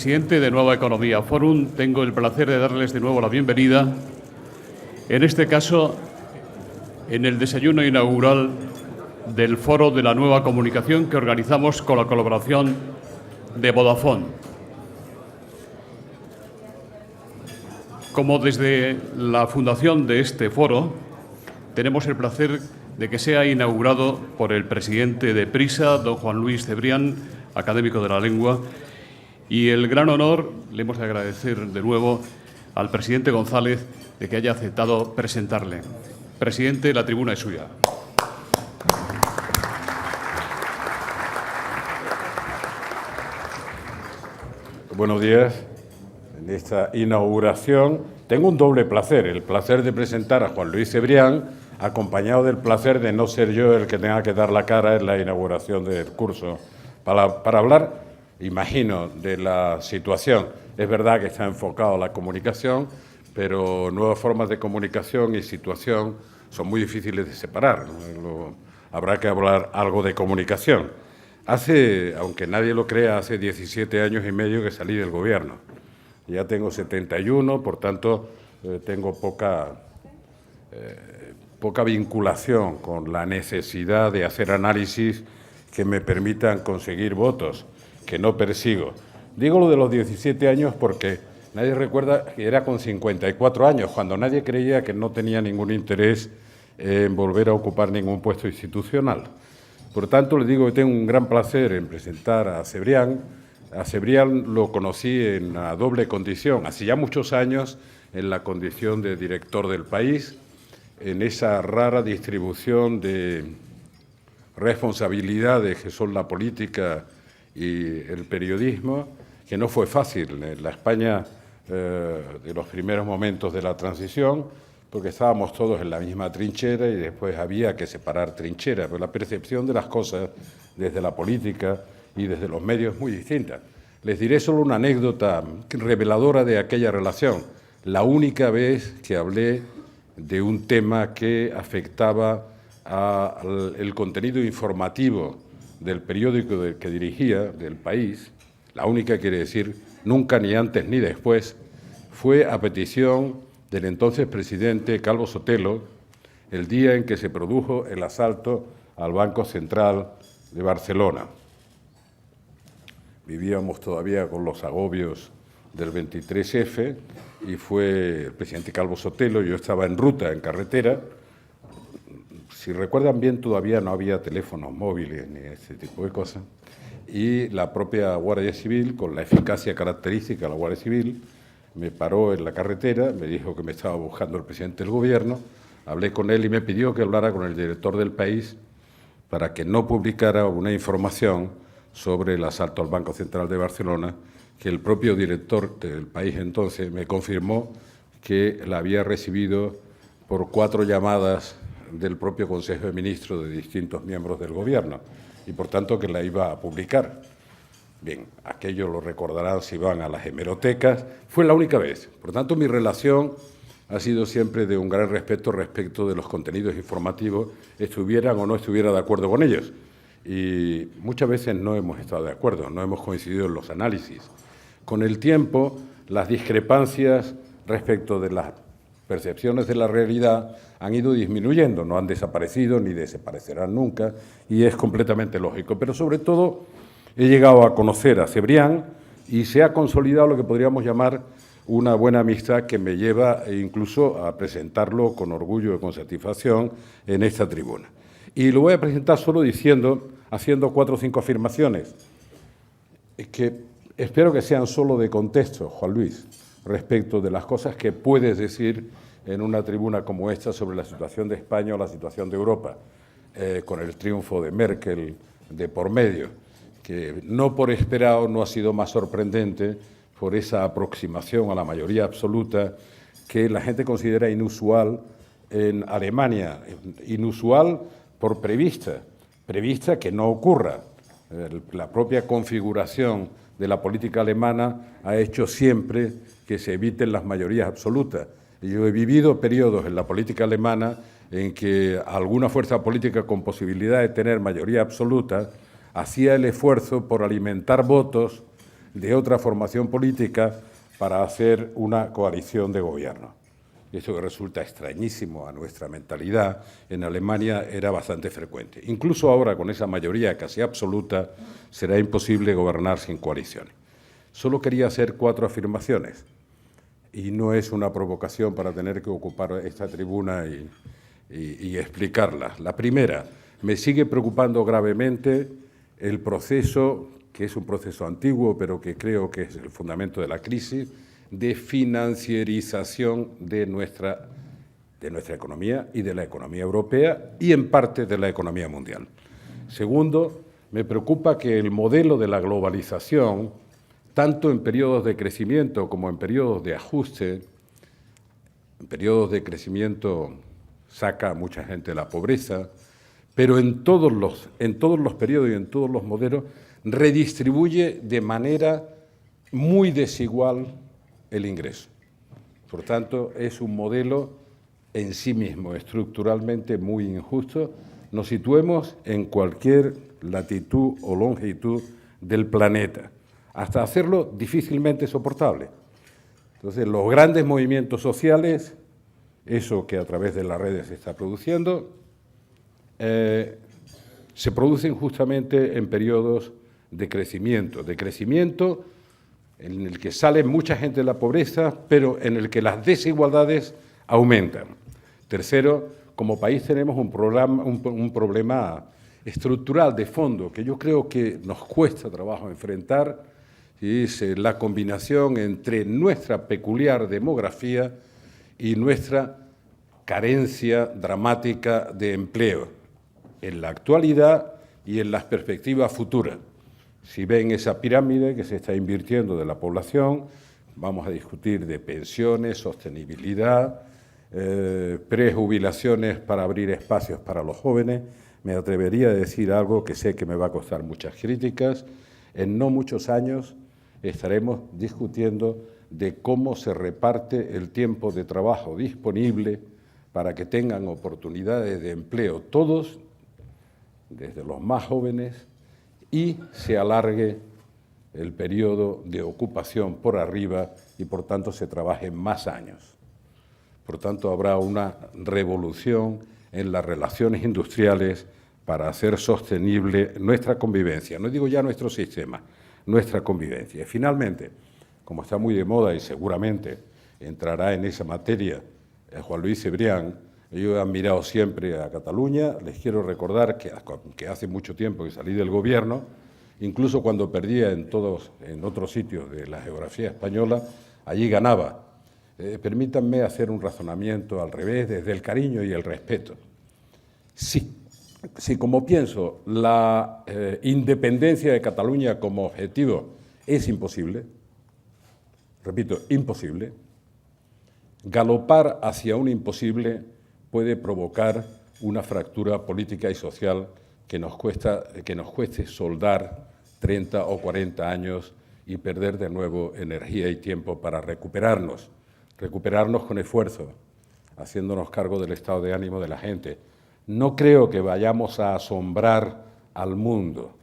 Presidente de Nueva Economía Forum, tengo el placer de darles de nuevo la bienvenida, en este caso en el desayuno inaugural del Foro de la Nueva Comunicación que organizamos con la colaboración de Vodafone. Como desde la fundación de este foro tenemos el placer de que sea inaugurado por el presidente de Prisa, don Juan Luis Cebrián, académico de la lengua, y el gran honor, le hemos de agradecer de nuevo al presidente González de que haya aceptado presentarle. Presidente, la tribuna es suya. Buenos días. En esta inauguración tengo un doble placer, el placer de presentar a Juan Luis Cebrián, acompañado del placer de no ser yo el que tenga que dar la cara en la inauguración del curso, para hablar, imagino, de la situación. Es verdad que está enfocado a la comunicación, pero nuevas formas de comunicación y situación son muy difíciles de separar. Habrá que hablar algo de comunicación. Aunque nadie lo crea, hace 17 años y medio que salí del gobierno. Ya tengo 71, por tanto, tengo poca vinculación con la necesidad de hacer análisis que me permitan conseguir votos, que no persigo. Digo lo de los 17 años porque nadie recuerda que era con 54 años, cuando nadie creía que no tenía ningún interés en volver a ocupar ningún puesto institucional. Por tanto, le digo que tengo un gran placer en presentar a Cebrián. A Cebrián lo conocí en una doble condición, hace ya muchos años, en la condición de director del País, en esa rara distribución de responsabilidades que son la política y el periodismo, que no fue fácil en la España de los primeros momentos de la transición, porque estábamos todos en la misma trinchera y después había que separar trincheras, pero la percepción de las cosas desde la política y desde los medios es muy distinta. Les diré solo una anécdota reveladora de aquella relación. La única vez que hablé de un tema que afectaba al contenido informativo del periódico que dirigía, del País, la única quiere decir nunca, ni antes ni después, fue a petición del entonces presidente Calvo Sotelo, el día en que se produjo el asalto al Banco Central de Barcelona. Vivíamos todavía con los agobios del 23F y fue el presidente Calvo Sotelo, yo estaba en ruta, en carretera. Si recuerdan bien, todavía no había teléfonos móviles ni ese tipo de cosas. Y la propia Guardia Civil, con la eficacia característica de la Guardia Civil, me paró en la carretera, me dijo que me estaba buscando el presidente del Gobierno, hablé con él y me pidió que hablara con el director del País para que no publicara una información sobre el asalto al Banco Central de Barcelona, que el propio director del País entonces me confirmó que la había recibido por 4 llamadas del propio Consejo de Ministros de distintos miembros del Gobierno y, por tanto, que la iba a publicar. Bien, aquello lo recordarán si van a las hemerotecas. Fue la única vez. Por tanto, mi relación ha sido siempre de un gran respeto respecto de los contenidos informativos, estuvieran o no estuviera de acuerdo con ellos. Y muchas veces no hemos estado de acuerdo, no hemos coincidido en los análisis. Con el tiempo, las discrepancias respecto de las percepciones de la realidad han ido disminuyendo, no han desaparecido ni desaparecerán nunca, y es completamente lógico. Pero sobre todo he llegado a conocer a Cebrián y se ha consolidado lo que podríamos llamar una buena amistad que me lleva incluso a presentarlo con orgullo y con satisfacción en esta tribuna. Y lo voy a presentar solo haciendo 4 o 5 afirmaciones, que espero que sean solo de contexto, Juan Luis, respecto de las cosas que puedes decir en una tribuna como esta sobre la situación de España o la situación de Europa, con el triunfo de Merkel de por medio, que no por esperado no ha sido más sorprendente por esa aproximación a la mayoría absoluta que la gente considera inusual en Alemania, inusual por prevista que no ocurra. La propia configuración de la política alemana ha hecho siempre que se eviten las mayorías absolutas. Yo he vivido periodos en la política alemana en que alguna fuerza política con posibilidad de tener mayoría absoluta hacía el esfuerzo por alimentar votos de otra formación política para hacer una coalición de gobierno. Esto que resulta extrañísimo a nuestra mentalidad, en Alemania era bastante frecuente. Incluso ahora, con esa mayoría casi absoluta, será imposible gobernar sin coaliciones. Solo quería hacer 4 afirmaciones, y no es una provocación para tener que ocupar esta tribuna y explicarlas. La primera, me sigue preocupando gravemente el proceso, que es un proceso antiguo, pero que creo que es el fundamento de la crisis, de financiarización de nuestra economía y de la economía europea y, en parte, de la economía mundial. Segundo, me preocupa que el modelo de la globalización, tanto en periodos de crecimiento como en periodos de ajuste, en periodos de crecimiento saca a mucha gente de la pobreza, pero en todos los periodos y en todos los modelos redistribuye de manera muy desigual el ingreso. Por tanto, es un modelo en sí mismo estructuralmente muy injusto. Nos situemos en cualquier latitud o longitud del planeta, hasta hacerlo difícilmente soportable. Entonces, los grandes movimientos sociales, eso que a través de las redes se está produciendo, se producen justamente en periodos de crecimiento en el que sale mucha gente de la pobreza, pero en el que las desigualdades aumentan. Tercero, como país tenemos un problema estructural de fondo que yo creo que nos cuesta trabajo enfrentar, y es la combinación entre nuestra peculiar demografía y nuestra carencia dramática de empleo en la actualidad y en las perspectivas futuras. Si ven esa pirámide que se está invirtiendo de la población, vamos a discutir de pensiones, sostenibilidad, prejubilaciones para abrir espacios para los jóvenes. Me atrevería a decir algo que sé que me va a costar muchas críticas. En no muchos años estaremos discutiendo de cómo se reparte el tiempo de trabajo disponible para que tengan oportunidades de empleo todos, desde los más jóvenes, y se alargue el periodo de ocupación por arriba y, por tanto, se trabaje más años. Por tanto, habrá una revolución en las relaciones industriales para hacer sostenible nuestra convivencia. No digo ya nuestro sistema, nuestra convivencia. Y, finalmente, como está muy de moda y seguramente entrará en esa materia Juan Luis Cebrián, yo he admirado siempre a Cataluña. Les quiero recordar que hace mucho tiempo que salí del gobierno, incluso cuando perdía en otros sitios de la geografía española, allí ganaba. Permítanme hacer un razonamiento al revés, desde el cariño y el respeto. Sí, como pienso, la independencia de Cataluña como objetivo es imposible, repito, imposible, galopar hacia un imposible puede provocar una fractura política y social que nos cueste soldar 30 o 40 años y perder de nuevo energía y tiempo para recuperarnos con esfuerzo, haciéndonos cargo del estado de ánimo de la gente. No creo que vayamos a asombrar al mundo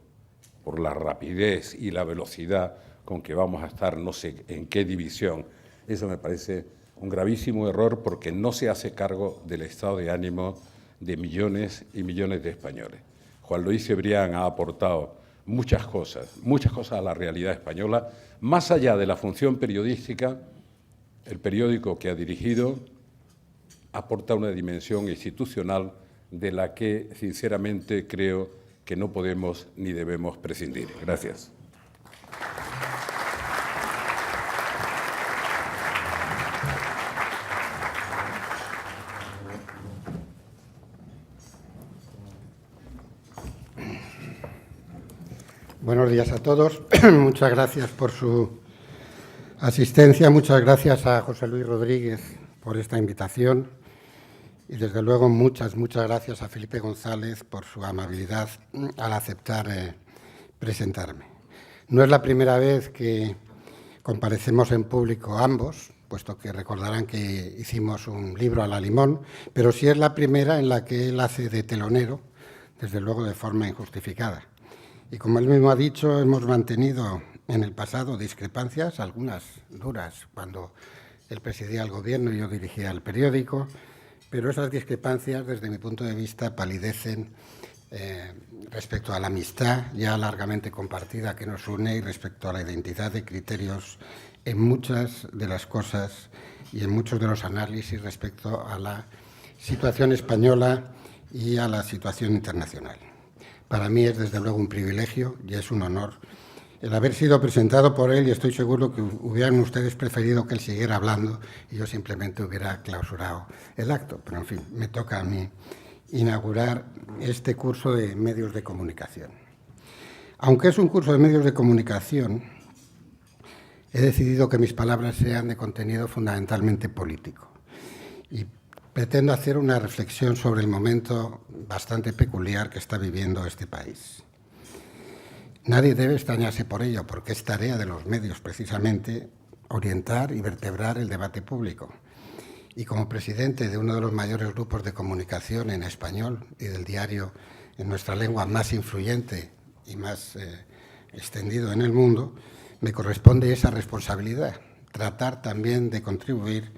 por la rapidez y la velocidad con que vamos a estar no sé en qué división. Eso me parece un gravísimo error porque no se hace cargo del estado de ánimo de millones y millones de españoles. Juan Luis Cebrián ha aportado muchas cosas a la realidad española. Más allá de la función periodística, el periódico que ha dirigido aporta una dimensión institucional de la que, sinceramente, creo que no podemos ni debemos prescindir. Gracias. Buenos días a todos. Muchas gracias por su asistencia. Muchas gracias a José Luis Rodríguez por esta invitación. Y, desde luego, muchas gracias a Felipe González por su amabilidad al aceptar presentarme. No es la primera vez que comparecemos en público ambos, puesto que recordarán que hicimos un libro a la limón, pero sí es la primera en la que él hace de telonero, desde luego de forma injustificada. Y como él mismo ha dicho, hemos mantenido en el pasado discrepancias, algunas duras, cuando él presidía el gobierno y yo dirigía el periódico, pero esas discrepancias, desde mi punto de vista, palidecen respecto a la amistad ya largamente compartida que nos une y respecto a la identidad de criterios en muchas de las cosas y en muchos de los análisis respecto a la situación española y a la situación internacional. Para mí es desde luego un privilegio y es un honor el haber sido presentado por él, y estoy seguro que hubieran ustedes preferido que él siguiera hablando y yo simplemente hubiera clausurado el acto. Pero, en fin, me toca a mí inaugurar este curso de medios de comunicación. Aunque es un curso de medios de comunicación, he decidido que mis palabras sean de contenido fundamentalmente político y pretendo hacer una reflexión sobre el momento bastante peculiar que está viviendo este país. Nadie debe extrañarse por ello, porque es tarea de los medios, precisamente, orientar y vertebrar el debate público. Y como presidente de uno de los mayores grupos de comunicación en español y del diario en nuestra lengua más influyente y más extendido en el mundo, me corresponde esa responsabilidad, tratar también de contribuir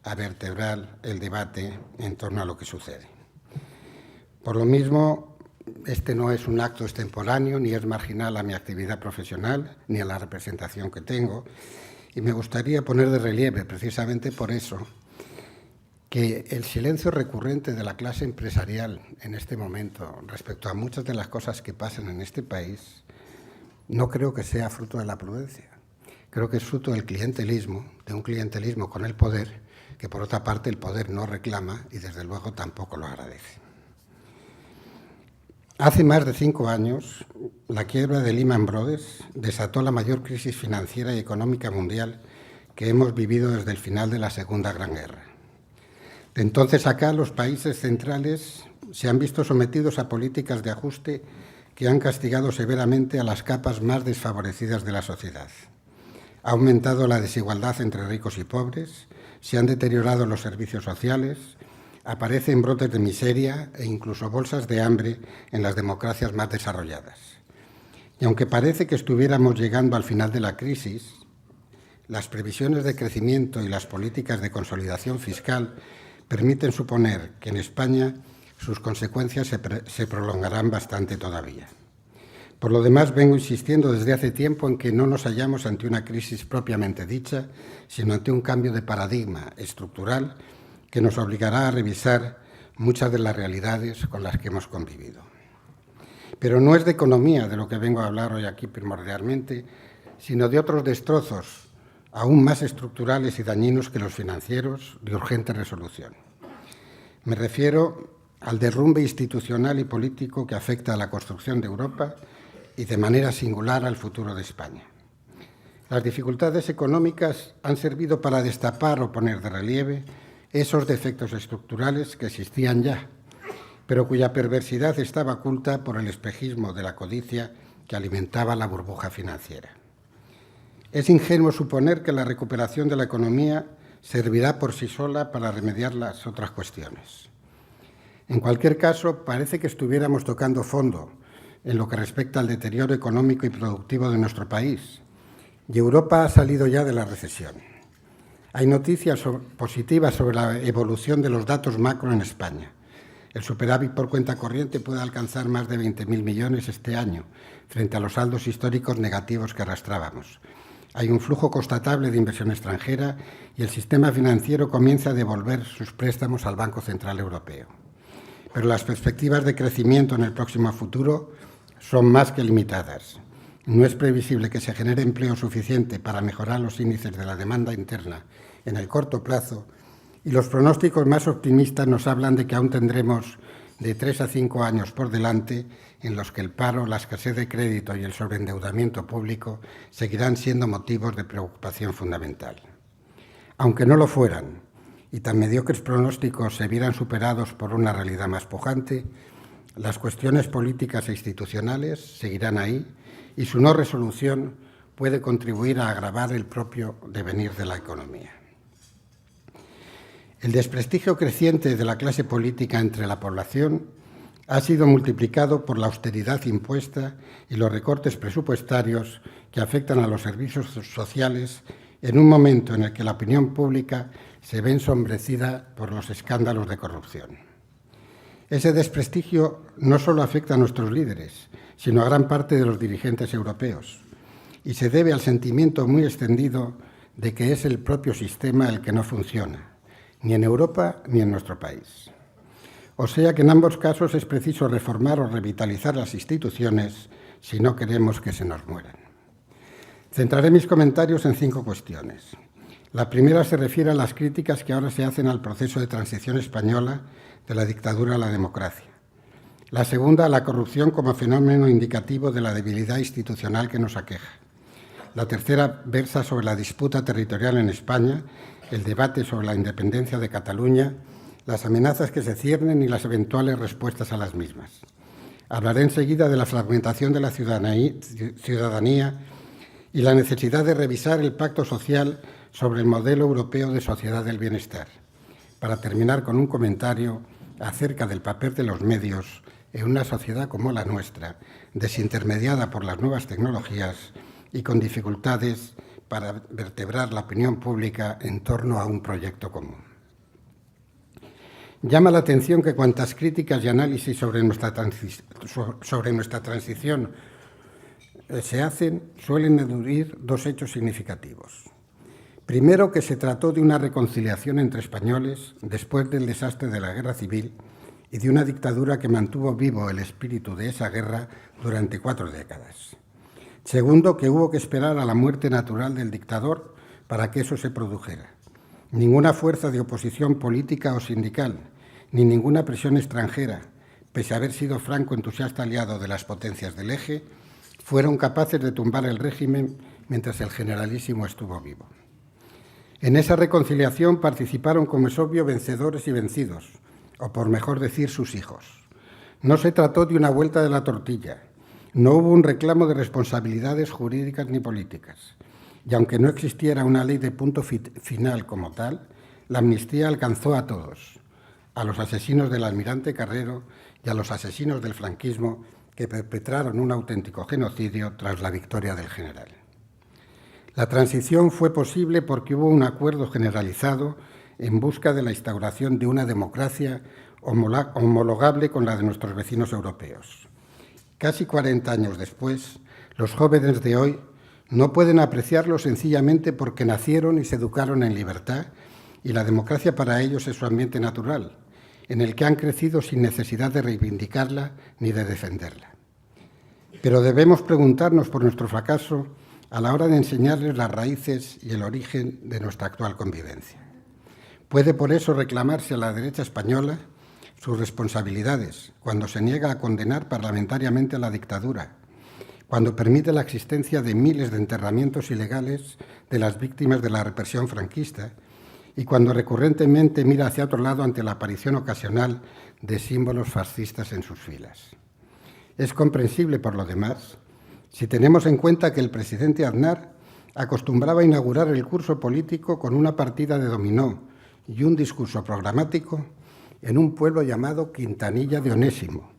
a vertebrar el debate en torno a lo que sucede. Por lo mismo, este no es un acto extemporáneo, ni es marginal a mi actividad profesional, ni a la representación que tengo, y me gustaría poner de relieve, precisamente por eso, que el silencio recurrente de la clase empresarial en este momento respecto a muchas de las cosas que pasan en este país no creo que sea fruto de la prudencia. Creo que es fruto del clientelismo, de un clientelismo con el poder, que por otra parte el poder no reclama y desde luego tampoco lo agradece. Hace más de 5 años, la quiebra de Lehman Brothers desató la mayor crisis financiera y económica mundial que hemos vivido desde el final de la Segunda Gran Guerra. De entonces acá, los países centrales se han visto sometidos a políticas de ajuste que han castigado severamente a las capas más desfavorecidas de la sociedad. Ha aumentado la desigualdad entre ricos y pobres, se han deteriorado los servicios sociales, aparecen brotes de miseria e incluso bolsas de hambre en las democracias más desarrolladas. Y aunque parece que estuviéramos llegando al final de la crisis, las previsiones de crecimiento y las políticas de consolidación fiscal permiten suponer que en España sus consecuencias se prolongarán bastante todavía. Por lo demás, vengo insistiendo desde hace tiempo en que no nos hallamos ante una crisis propiamente dicha, sino ante un cambio de paradigma estructural que nos obligará a revisar muchas de las realidades con las que hemos convivido. Pero no es de economía de lo que vengo a hablar hoy aquí primordialmente, sino de otros destrozos aún más estructurales y dañinos que los financieros, de urgente resolución. Me refiero al derrumbe institucional y político que afecta a la construcción de Europa y de manera singular al futuro de España. Las dificultades económicas han servido para destapar o poner de relieve esos defectos estructurales que existían ya, pero cuya perversidad estaba oculta por el espejismo de la codicia que alimentaba la burbuja financiera. Es ingenuo suponer que la recuperación de la economía servirá por sí sola para remediar las otras cuestiones. En cualquier caso, parece que estuviéramos tocando fondo en lo que respecta al deterioro económico y productivo de nuestro país, y Europa ha salido ya de la recesión. Hay noticias positivas sobre la evolución de los datos macro en España. El superávit por cuenta corriente puede alcanzar más de 20.000 millones este año, frente a los saldos históricos negativos que arrastrábamos. Hay un flujo constatable de inversión extranjera y el sistema financiero comienza a devolver sus préstamos al Banco Central Europeo. Pero las perspectivas de crecimiento en el próximo futuro son más que limitadas. No es previsible que se genere empleo suficiente para mejorar los índices de la demanda interna en el corto plazo, y los pronósticos más optimistas nos hablan de que aún tendremos de 3 a 5 años por delante en los que el paro, la escasez de crédito y el sobreendeudamiento público seguirán siendo motivos de preocupación fundamental. Aunque no lo fueran, y tan mediocres pronósticos se vieran superados por una realidad más pujante, las cuestiones políticas e institucionales seguirán ahí y su no resolución puede contribuir a agravar el propio devenir de la economía. El desprestigio creciente de la clase política entre la población ha sido multiplicado por la austeridad impuesta y los recortes presupuestarios que afectan a los servicios sociales en un momento en el que la opinión pública se ve ensombrecida por los escándalos de corrupción. Ese desprestigio no solo afecta a nuestros líderes, sino a gran parte de los dirigentes europeos, y se debe al sentimiento muy extendido de que es el propio sistema el que no funciona, ni en Europa ni en nuestro país. O sea que en ambos casos es preciso reformar o revitalizar las instituciones si no queremos que se nos mueran. Centraré mis comentarios en 5 cuestiones. La primera se refiere a las críticas que ahora se hacen al proceso de transición española de la dictadura a la democracia. La segunda, a la corrupción como fenómeno indicativo de la debilidad institucional que nos aqueja. La tercera versa sobre la disputa territorial en España, el debate sobre la independencia de Cataluña, las amenazas que se ciernen y las eventuales respuestas a las mismas. Hablaré enseguida de la fragmentación de la ciudadanía y la necesidad de revisar el pacto social sobre el modelo europeo de sociedad del bienestar, para terminar con un comentario acerca del papel de los medios en una sociedad como la nuestra, desintermediada por las nuevas tecnologías y con dificultades para vertebrar la opinión pública en torno a un proyecto común. Llama la atención que cuantas críticas y análisis sobre nuestra transición se hacen, suelen eludir 2 hechos significativos. Primero, que se trató de una reconciliación entre españoles después del desastre de la Guerra Civil y de una dictadura que mantuvo vivo el espíritu de esa guerra durante 4 décadas. Segundo, que hubo que esperar a la muerte natural del dictador para que eso se produjera. Ninguna fuerza de oposición política o sindical, ni ninguna presión extranjera, pese a haber sido franco entusiasta aliado de las potencias del Eje, fueron capaces de tumbar el régimen mientras el generalísimo estuvo vivo. En esa reconciliación participaron, como es obvio, vencedores y vencidos, o por mejor decir, sus hijos. No se trató de una vuelta de la tortilla, no hubo un reclamo de responsabilidades jurídicas ni políticas, y aunque no existiera una ley de punto final como tal, la amnistía alcanzó a todos, a los asesinos del almirante Carrero y a los asesinos del franquismo que perpetraron un auténtico genocidio tras la victoria del general. La transición fue posible porque hubo un acuerdo generalizado en busca de la instauración de una democracia homologable con la de nuestros vecinos europeos. Casi 40 años después, los jóvenes de hoy no pueden apreciarlo sencillamente porque nacieron y se educaron en libertad y la democracia para ellos es su ambiente natural, en el que han crecido sin necesidad de reivindicarla ni de defenderla. Pero debemos preguntarnos por nuestro fracaso a la hora de enseñarles las raíces y el origen de nuestra actual convivencia. Puede por eso reclamarse a la derecha española sus responsabilidades cuando se niega a condenar parlamentariamente a la dictadura, cuando permite la existencia de miles de enterramientos ilegales de las víctimas de la represión franquista y cuando recurrentemente mira hacia otro lado ante la aparición ocasional de símbolos fascistas en sus filas. Es comprensible, por lo demás, si tenemos en cuenta que el presidente Aznar acostumbraba a inaugurar el curso político con una partida de dominó y un discurso programático en un pueblo llamado Quintanilla de Onésimo,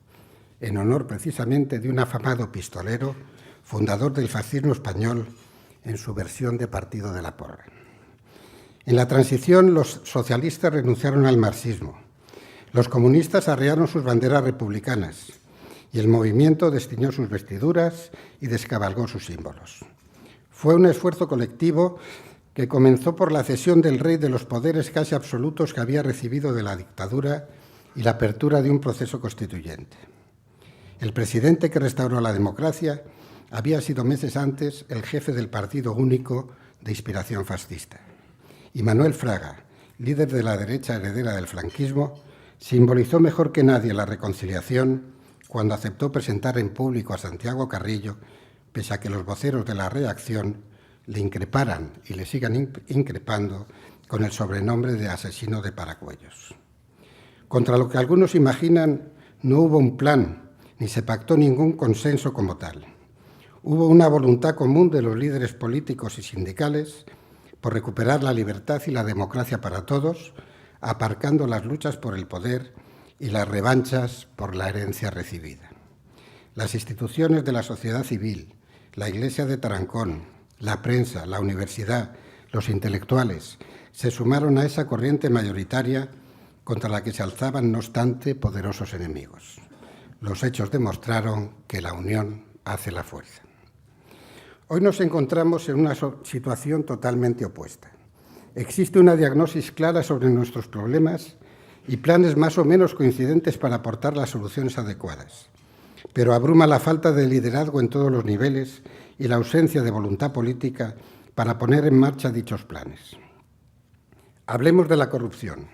en honor precisamente de un afamado pistolero, fundador del fascismo español en su versión de Partido de la Porra. En la transición, los socialistas renunciaron al marxismo, los comunistas arrearon sus banderas republicanas y el movimiento destiñó sus vestiduras y descabalgó sus símbolos. Fue un esfuerzo colectivo que comenzó por la cesión del rey de los poderes casi absolutos que había recibido de la dictadura y la apertura de un proceso constituyente. El presidente que restauró la democracia había sido meses antes el jefe del Partido Único de inspiración fascista. Y Manuel Fraga, líder de la derecha heredera del franquismo, simbolizó mejor que nadie la reconciliación cuando aceptó presentar en público a Santiago Carrillo, pese a que los voceros de la reacción le increparan y le sigan increpando con el sobrenombre de asesino de paracuellos. Contra lo que algunos imaginan, no hubo un plan ni se pactó ningún consenso como tal. Hubo una voluntad común de los líderes políticos y sindicales por recuperar la libertad y la democracia para todos, aparcando las luchas por el poder y las revanchas por la herencia recibida. Las instituciones de la sociedad civil, la Iglesia de Tarancón, la prensa, la universidad, los intelectuales, se sumaron a esa corriente mayoritaria contra la que se alzaban, no obstante, poderosos enemigos. Los hechos demostraron que la unión hace la fuerza. Hoy nos encontramos en una situación totalmente opuesta. Existe una diagnosis clara sobre nuestros problemas y planes más o menos coincidentes para aportar las soluciones adecuadas. Pero abruma la falta de liderazgo en todos los niveles y la ausencia de voluntad política para poner en marcha dichos planes. Hablemos de la corrupción.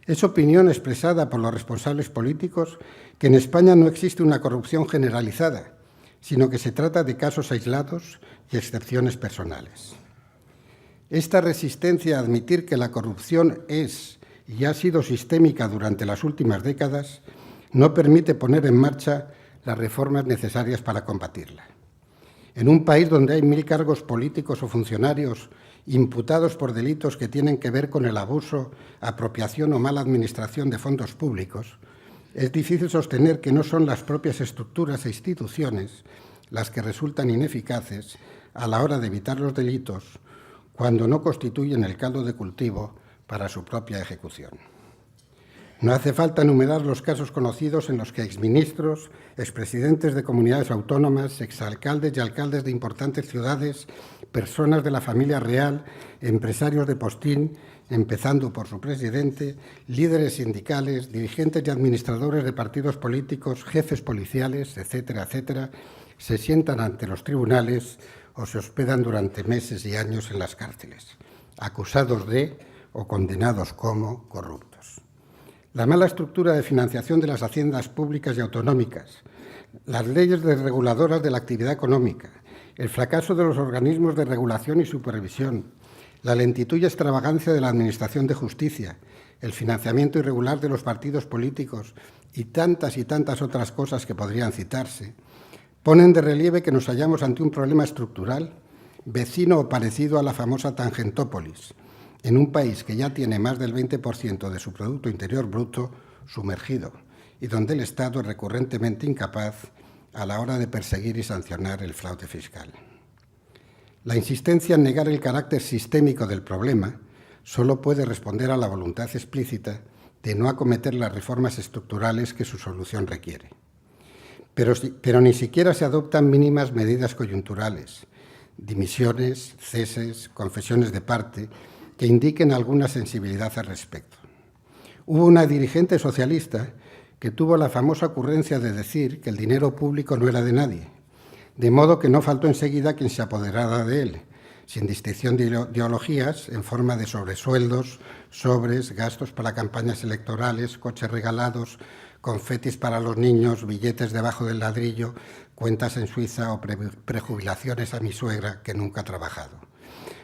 Es opinión expresada por los responsables políticos que en España no existe una corrupción generalizada, sino que se trata de casos aislados y excepciones personales. Esta resistencia a admitir que la corrupción es y ha sido sistémica durante las últimas décadas no permite poner en marcha las reformas necesarias para combatirla. En un país donde hay 1000 cargos políticos o funcionarios imputados por delitos que tienen que ver con el abuso, apropiación o mala administración de fondos públicos, es difícil sostener que no son las propias estructuras e instituciones las que resultan ineficaces a la hora de evitar los delitos cuando no constituyen el caldo de cultivo para su propia ejecución. No hace falta enumerar los casos conocidos en los que exministros, expresidentes de comunidades autónomas, exalcaldes y alcaldes de importantes ciudades, personas de la familia real, empresarios de postín, empezando por su presidente, líderes sindicales, dirigentes y administradores de partidos políticos, jefes policiales, etcétera, etcétera, se sientan ante los tribunales o se hospedan durante meses y años en las cárceles, acusados de o condenados como corruptos. La mala estructura de financiación de las haciendas públicas y autonómicas, las leyes desreguladoras de la actividad económica, el fracaso de los organismos de regulación y supervisión, la lentitud y extravagancia de la Administración de Justicia, el financiamiento irregular de los partidos políticos y tantas otras cosas que podrían citarse, ponen de relieve que nos hallamos ante un problema estructural, vecino o parecido a la famosa Tangentópolis, en un país que ya tiene más del 20% de su Producto Interior Bruto sumergido y donde el Estado es recurrentemente incapaz a la hora de perseguir y sancionar el fraude fiscal. La insistencia en negar el carácter sistémico del problema solo puede responder a la voluntad explícita de no acometer las reformas estructurales que su solución requiere. Pero ni siquiera se adoptan mínimas medidas coyunturales, dimisiones, ceses, confesiones de parte, que indiquen alguna sensibilidad al respecto. Hubo una dirigente socialista que tuvo la famosa ocurrencia de decir que el dinero público no era de nadie, de modo que no faltó enseguida quien se apoderara de él, sin distinción de ideologías, en forma de sobresueldos, sobres, gastos para campañas electorales, coches regalados, confetis para los niños, billetes debajo del ladrillo, cuentas en Suiza o prejubilaciones a mi suegra que nunca ha trabajado.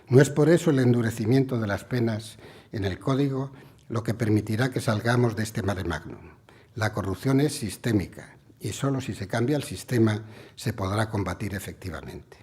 No es por eso el endurecimiento de las penas en el Código lo que permitirá que salgamos de este mare magnum. La corrupción es sistémica y solo si se cambia el sistema se podrá combatir efectivamente.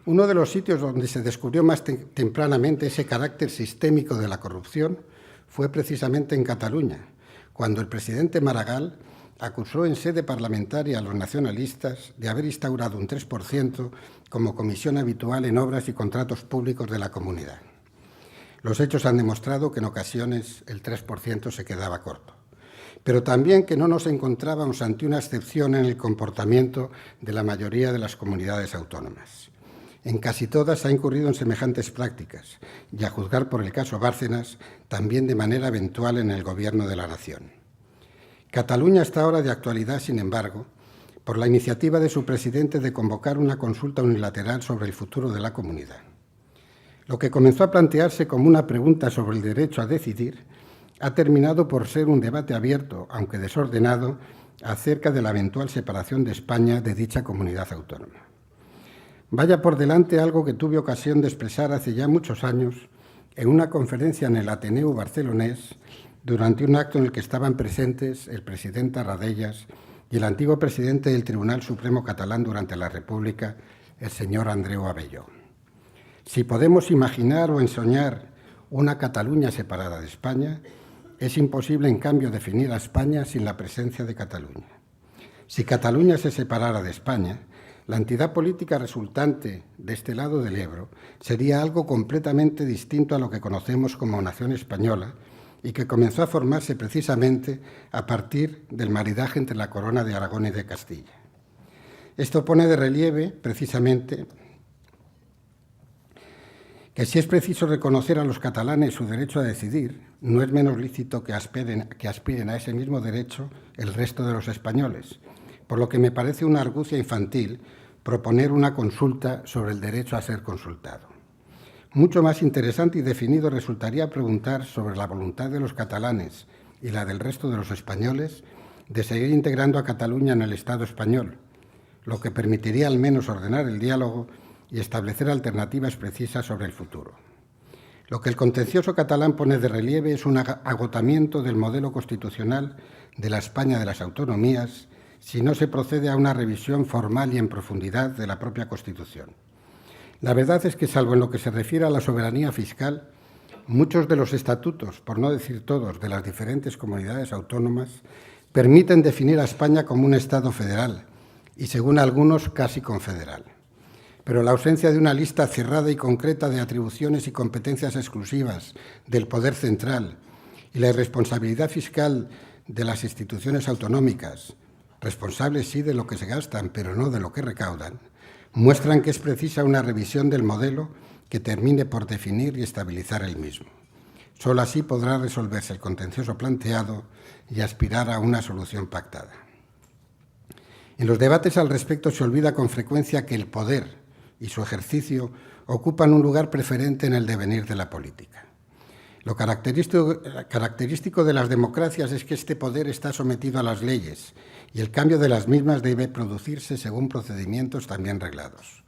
Uno de los sitios donde se descubrió más tempranamente ese carácter sistémico de la corrupción fue precisamente en Cataluña, cuando el presidente Maragall acusó en sede parlamentaria a los nacionalistas de haber instaurado un 3% como comisión habitual en obras y contratos públicos de la comunidad. Los hechos han demostrado que en ocasiones el 3% se quedaba corto, pero también que no nos encontrábamos ante una excepción en el comportamiento de la mayoría de las comunidades autónomas. En casi todas ha incurrido en semejantes prácticas y, a juzgar por el caso Bárcenas, también de manera eventual en el Gobierno de la Nación. Cataluña está ahora de actualidad, sin embargo, por la iniciativa de su presidente de convocar una consulta unilateral sobre el futuro de la comunidad. Lo que comenzó a plantearse como una pregunta sobre el derecho a decidir ha terminado por ser un debate abierto, aunque desordenado, acerca de la eventual separación de España de dicha comunidad autónoma. Vaya por delante algo que tuve ocasión de expresar hace ya muchos años en una conferencia en el Ateneu barcelonés durante un acto en el que estaban presentes el presidente Tarradellas y el antiguo presidente del Tribunal Supremo catalán durante la República, el señor Andreu Abelló. Si podemos imaginar o ensoñar una Cataluña separada de España, es imposible, en cambio, definir a España sin la presencia de Cataluña. Si Cataluña se separara de España, la entidad política resultante de este lado del Ebro sería algo completamente distinto a lo que conocemos como nación española y que comenzó a formarse precisamente a partir del maridaje entre la corona de Aragón y de Castilla. Esto pone de relieve, precisamente, que si es preciso reconocer a los catalanes su derecho a decidir, no es menos lícito que aspiren a ese mismo derecho el resto de los españoles, por lo que me parece una argucia infantil proponer una consulta sobre el derecho a ser consultado. Mucho más interesante y definido resultaría preguntar sobre la voluntad de los catalanes y la del resto de los españoles de seguir integrando a Cataluña en el Estado español, lo que permitiría al menos ordenar el diálogo y establecer alternativas precisas sobre el futuro. Lo que el contencioso catalán pone de relieve es un agotamiento del modelo constitucional de la España de las autonomías si no se procede a una revisión formal y en profundidad de la propia Constitución. La verdad es que, salvo en lo que se refiere a la soberanía fiscal, muchos de los estatutos, por no decir todos, de las diferentes comunidades autónomas permiten definir a España como un Estado federal y, según algunos, casi confederal. Pero la ausencia de una lista cerrada y concreta de atribuciones y competencias exclusivas del poder central y la irresponsabilidad fiscal de las instituciones autonómicas, responsables sí de lo que se gastan, pero no de lo que recaudan, muestran que es precisa una revisión del modelo que termine por definir y estabilizar el mismo. Solo así podrá resolverse el contencioso planteado y aspirar a una solución pactada. En los debates al respecto se olvida con frecuencia que el poder y su ejercicio ocupan un lugar preferente en el devenir de la política. Lo característico de las democracias es que este poder está sometido a las leyes y el cambio de las mismas debe producirse según procedimientos también reglados.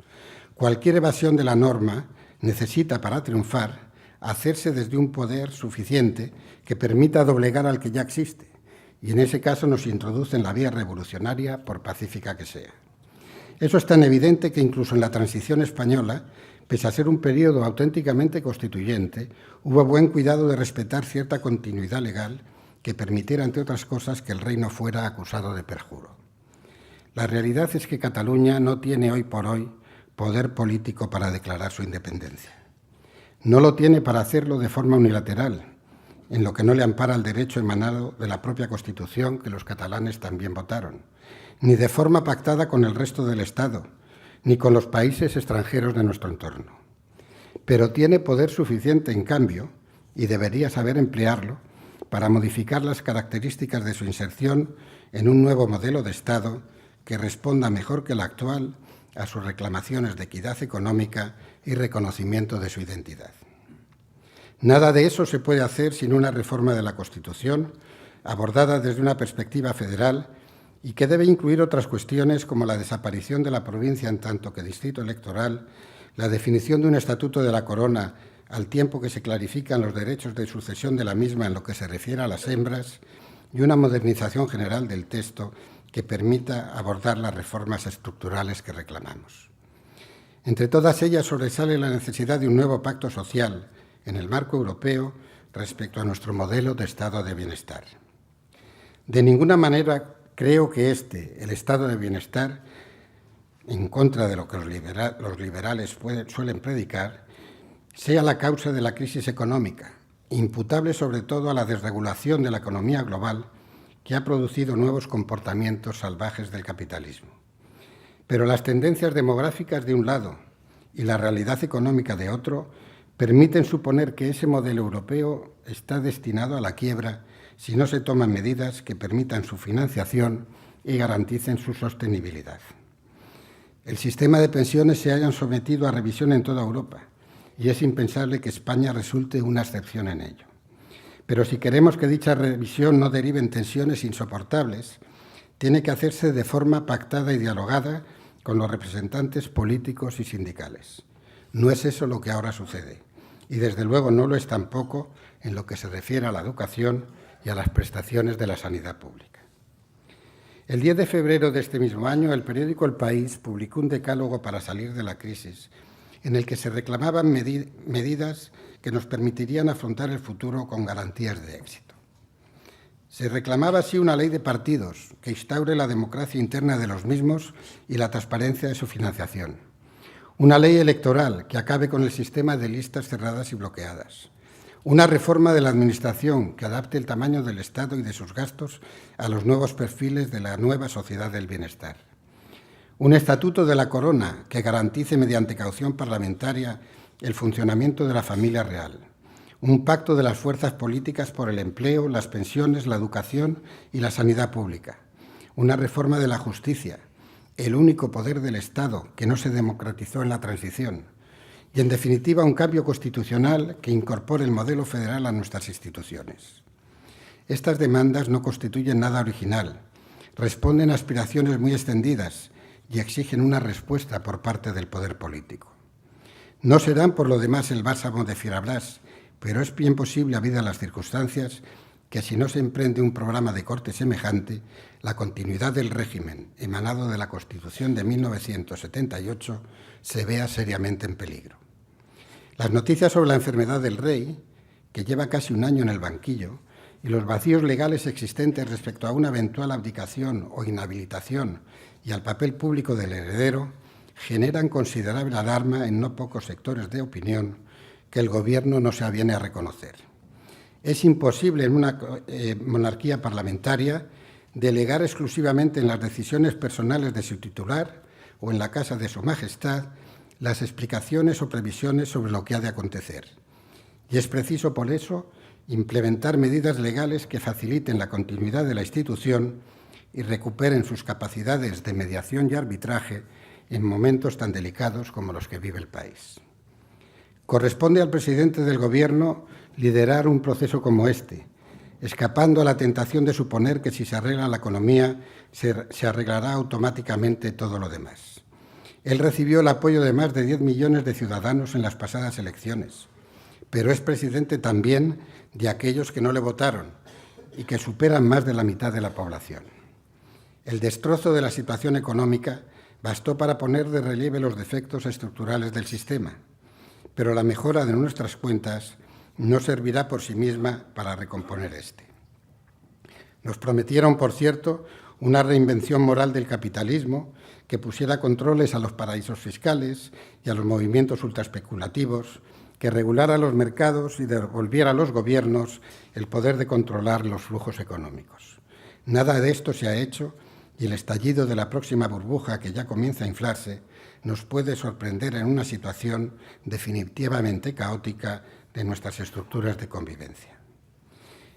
Cualquier evasión de la norma necesita, para triunfar, hacerse desde un poder suficiente que permita doblegar al que ya existe, y en ese caso nos introduce en la vía revolucionaria, por pacífica que sea. Eso es tan evidente que incluso en la transición española, pese a ser un periodo auténticamente constituyente, hubo buen cuidado de respetar cierta continuidad legal que permitiera, entre otras cosas, que el reino fuera acusado de perjuro. La realidad es que Cataluña no tiene hoy por hoy poder político para declarar su independencia. No lo tiene para hacerlo de forma unilateral, en lo que no le ampara el derecho emanado de la propia Constitución que los catalanes también votaron, ni de forma pactada con el resto del Estado, ni con los países extranjeros de nuestro entorno. Pero tiene poder suficiente, en cambio, y debería saber emplearlo, para modificar las características de su inserción en un nuevo modelo de Estado que responda mejor que el actual a sus reclamaciones de equidad económica y reconocimiento de su identidad. Nada de eso se puede hacer sin una reforma de la Constitución abordada desde una perspectiva federal y que debe incluir otras cuestiones como la desaparición de la provincia en tanto que distrito electoral, la definición de un estatuto de la corona al tiempo que se clarifican los derechos de sucesión de la misma en lo que se refiere a las hembras y una modernización general del texto que permita abordar las reformas estructurales que reclamamos. Entre todas ellas sobresale la necesidad de un nuevo pacto social en el marco europeo respecto a nuestro modelo de estado de bienestar. De ninguna manera creo que el estado de bienestar, en contra de lo que los liberales suelen predicar, sea la causa de la crisis económica, imputable sobre todo a la desregulación de la economía global que ha producido nuevos comportamientos salvajes del capitalismo. Pero las tendencias demográficas de un lado y la realidad económica de otro permiten suponer que ese modelo europeo está destinado a la quiebra si no se toman medidas que permitan su financiación y garanticen su sostenibilidad. El sistema de pensiones se haya sometido a revisión en toda Europa y es impensable que España resulte una excepción en ello. Pero si queremos que dicha revisión no derive en tensiones insoportables, tiene que hacerse de forma pactada y dialogada con los representantes políticos y sindicales. No es eso lo que ahora sucede, y desde luego no lo es tampoco en lo que se refiere a la educación y a las prestaciones de la sanidad pública. El 10 de febrero de este mismo año, el periódico El País publicó un decálogo para salir de la crisis, en el que se reclamaban medidas que nos permitirían afrontar el futuro con garantías de éxito. Se reclamaba así una ley de partidos que instaure la democracia interna de los mismos y la transparencia de su financiación. Una ley electoral que acabe con el sistema de listas cerradas y bloqueadas. Una reforma de la Administración que adapte el tamaño del Estado y de sus gastos a los nuevos perfiles de la nueva sociedad del bienestar. Un estatuto de la Corona que garantice mediante caución parlamentaria el funcionamiento de la familia real. Un pacto de las fuerzas políticas por el empleo, las pensiones, la educación y la sanidad pública. Una reforma de la justicia, el único poder del Estado que no se democratizó en la transición. Y, en definitiva, un cambio constitucional que incorpore el modelo federal a nuestras instituciones. Estas demandas no constituyen nada original, responden a aspiraciones muy extendidas y exigen una respuesta por parte del poder político. No serán, por lo demás, el bálsamo de Fierabras, pero es bien posible, habidas las circunstancias, que si no se emprende un programa de corte semejante, la continuidad del régimen emanado de la Constitución de 1978 se vea seriamente en peligro. Las noticias sobre la enfermedad del rey, que lleva casi un año en el banquillo, y los vacíos legales existentes respecto a una eventual abdicación o inhabilitación y al papel público del heredero, generan considerable alarma en no pocos sectores de opinión que el Gobierno no se aviene a reconocer. Es imposible en una monarquía parlamentaria delegar exclusivamente en las decisiones personales de su titular o en la casa de su majestad las explicaciones o previsiones sobre lo que ha de acontecer. Y es preciso, por eso, implementar medidas legales que faciliten la continuidad de la institución y recuperen sus capacidades de mediación y arbitraje en momentos tan delicados como los que vive el país. Corresponde al presidente del Gobierno liderar un proceso como este, escapando a la tentación de suponer que si se arregla la economía, se arreglará automáticamente todo lo demás. Él recibió el apoyo de más de 10 millones de ciudadanos en las pasadas elecciones, pero es presidente también de aquellos que no le votaron y que superan más de la mitad de la población. El destrozo de la situación económica bastó para poner de relieve los defectos estructurales del sistema, pero la mejora de nuestras cuentas no servirá por sí misma para recomponer este. Nos prometieron, por cierto, una reinvención moral del capitalismo que pusiera controles a los paraísos fiscales y a los movimientos ultraespeculativos, que regulara los mercados y devolviera a los gobiernos el poder de controlar los flujos económicos. Nada de esto se ha hecho y el estallido de la próxima burbuja, que ya comienza a inflarse, nos puede sorprender en una situación definitivamente caótica de nuestras estructuras de convivencia.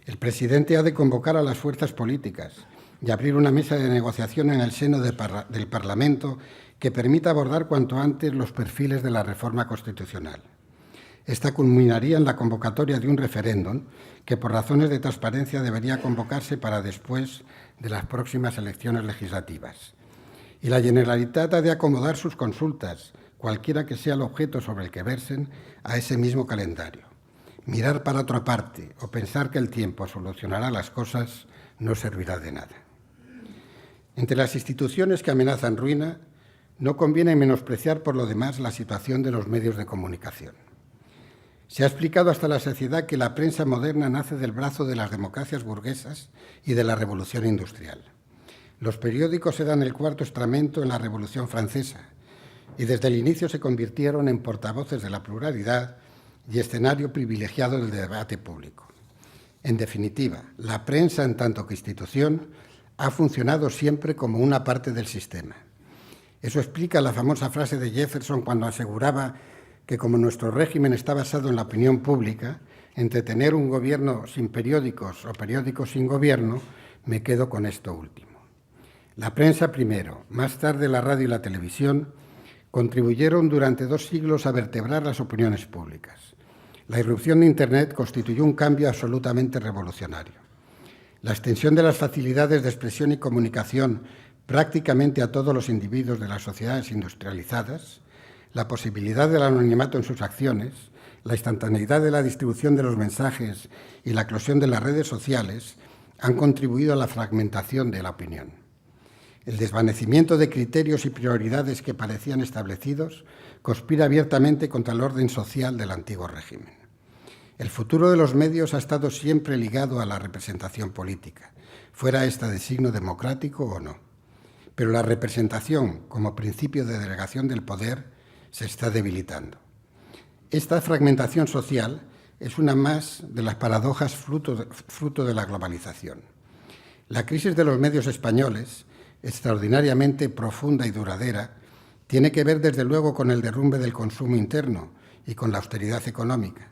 El presidente ha de convocar a las fuerzas políticas y abrir una mesa de negociación en el seno del Parlamento que permita abordar cuanto antes los perfiles de la reforma constitucional. Esta culminaría en la convocatoria de un referéndum que, por razones de transparencia, debería convocarse para después de las próximas elecciones legislativas. Y la Generalitat ha de acomodar sus consultas, cualquiera que sea el objeto sobre el que versen, a ese mismo calendario. Mirar para otra parte o pensar que el tiempo solucionará las cosas no servirá de nada. Entre las instituciones que amenazan ruina, no conviene menospreciar por lo demás la situación de los medios de comunicación. Se ha explicado hasta la saciedad que la prensa moderna nace del brazo de las democracias burguesas y de la Revolución Industrial. Los periódicos eran el cuarto estamento en la Revolución Francesa y desde el inicio se convirtieron en portavoces de la pluralidad y escenario privilegiado del debate público. En definitiva, la prensa, en tanto que institución, ha funcionado siempre como una parte del sistema. Eso explica la famosa frase de Jefferson cuando aseguraba que, como nuestro régimen está basado en la opinión pública, entre tener un gobierno sin periódicos o periódicos sin gobierno, me quedo con esto último. La prensa primero, más tarde la radio y la televisión, contribuyeron durante 2 siglos a vertebrar las opiniones públicas. La irrupción de Internet constituyó un cambio absolutamente revolucionario. La extensión de las facilidades de expresión y comunicación prácticamente a todos los individuos de las sociedades industrializadas, la posibilidad del anonimato en sus acciones, la instantaneidad de la distribución de los mensajes y la eclosión de las redes sociales han contribuido a la fragmentación de la opinión. El desvanecimiento de criterios y prioridades que parecían establecidos conspira abiertamente contra el orden social del antiguo régimen. El futuro de los medios ha estado siempre ligado a la representación política, fuera esta de signo democrático o no. Pero la representación, como principio de delegación del poder, se está debilitando. Esta fragmentación social es una más de las paradojas fruto de la globalización. La crisis de los medios españoles, extraordinariamente profunda y duradera, tiene que ver desde luego con el derrumbe del consumo interno y con la austeridad económica,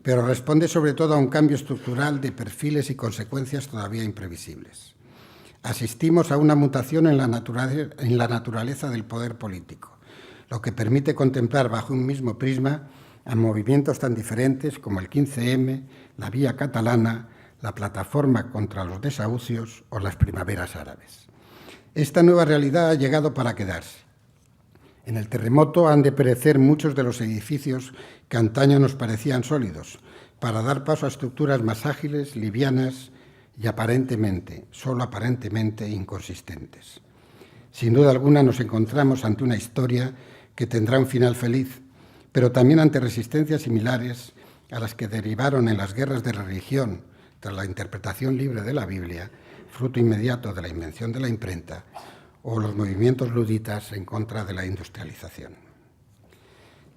pero responde sobre todo a un cambio estructural de perfiles y consecuencias todavía imprevisibles. Asistimos a una mutación en la naturaleza del poder político, lo que permite contemplar bajo un mismo prisma a movimientos tan diferentes como el 15M, la Vía Catalana, la Plataforma contra los Desahucios o las Primaveras Árabes. Esta nueva realidad ha llegado para quedarse. En el terremoto han de perecer muchos de los edificios que antaño nos parecían sólidos, para dar paso a estructuras más ágiles, livianas y aparentemente, solo aparentemente, inconsistentes. Sin duda alguna nos encontramos ante una historia que tendrá un final feliz, pero también ante resistencias similares a las que derivaron en las guerras de religión tras la interpretación libre de la Biblia, fruto inmediato de la invención de la imprenta, o los movimientos luditas en contra de la industrialización.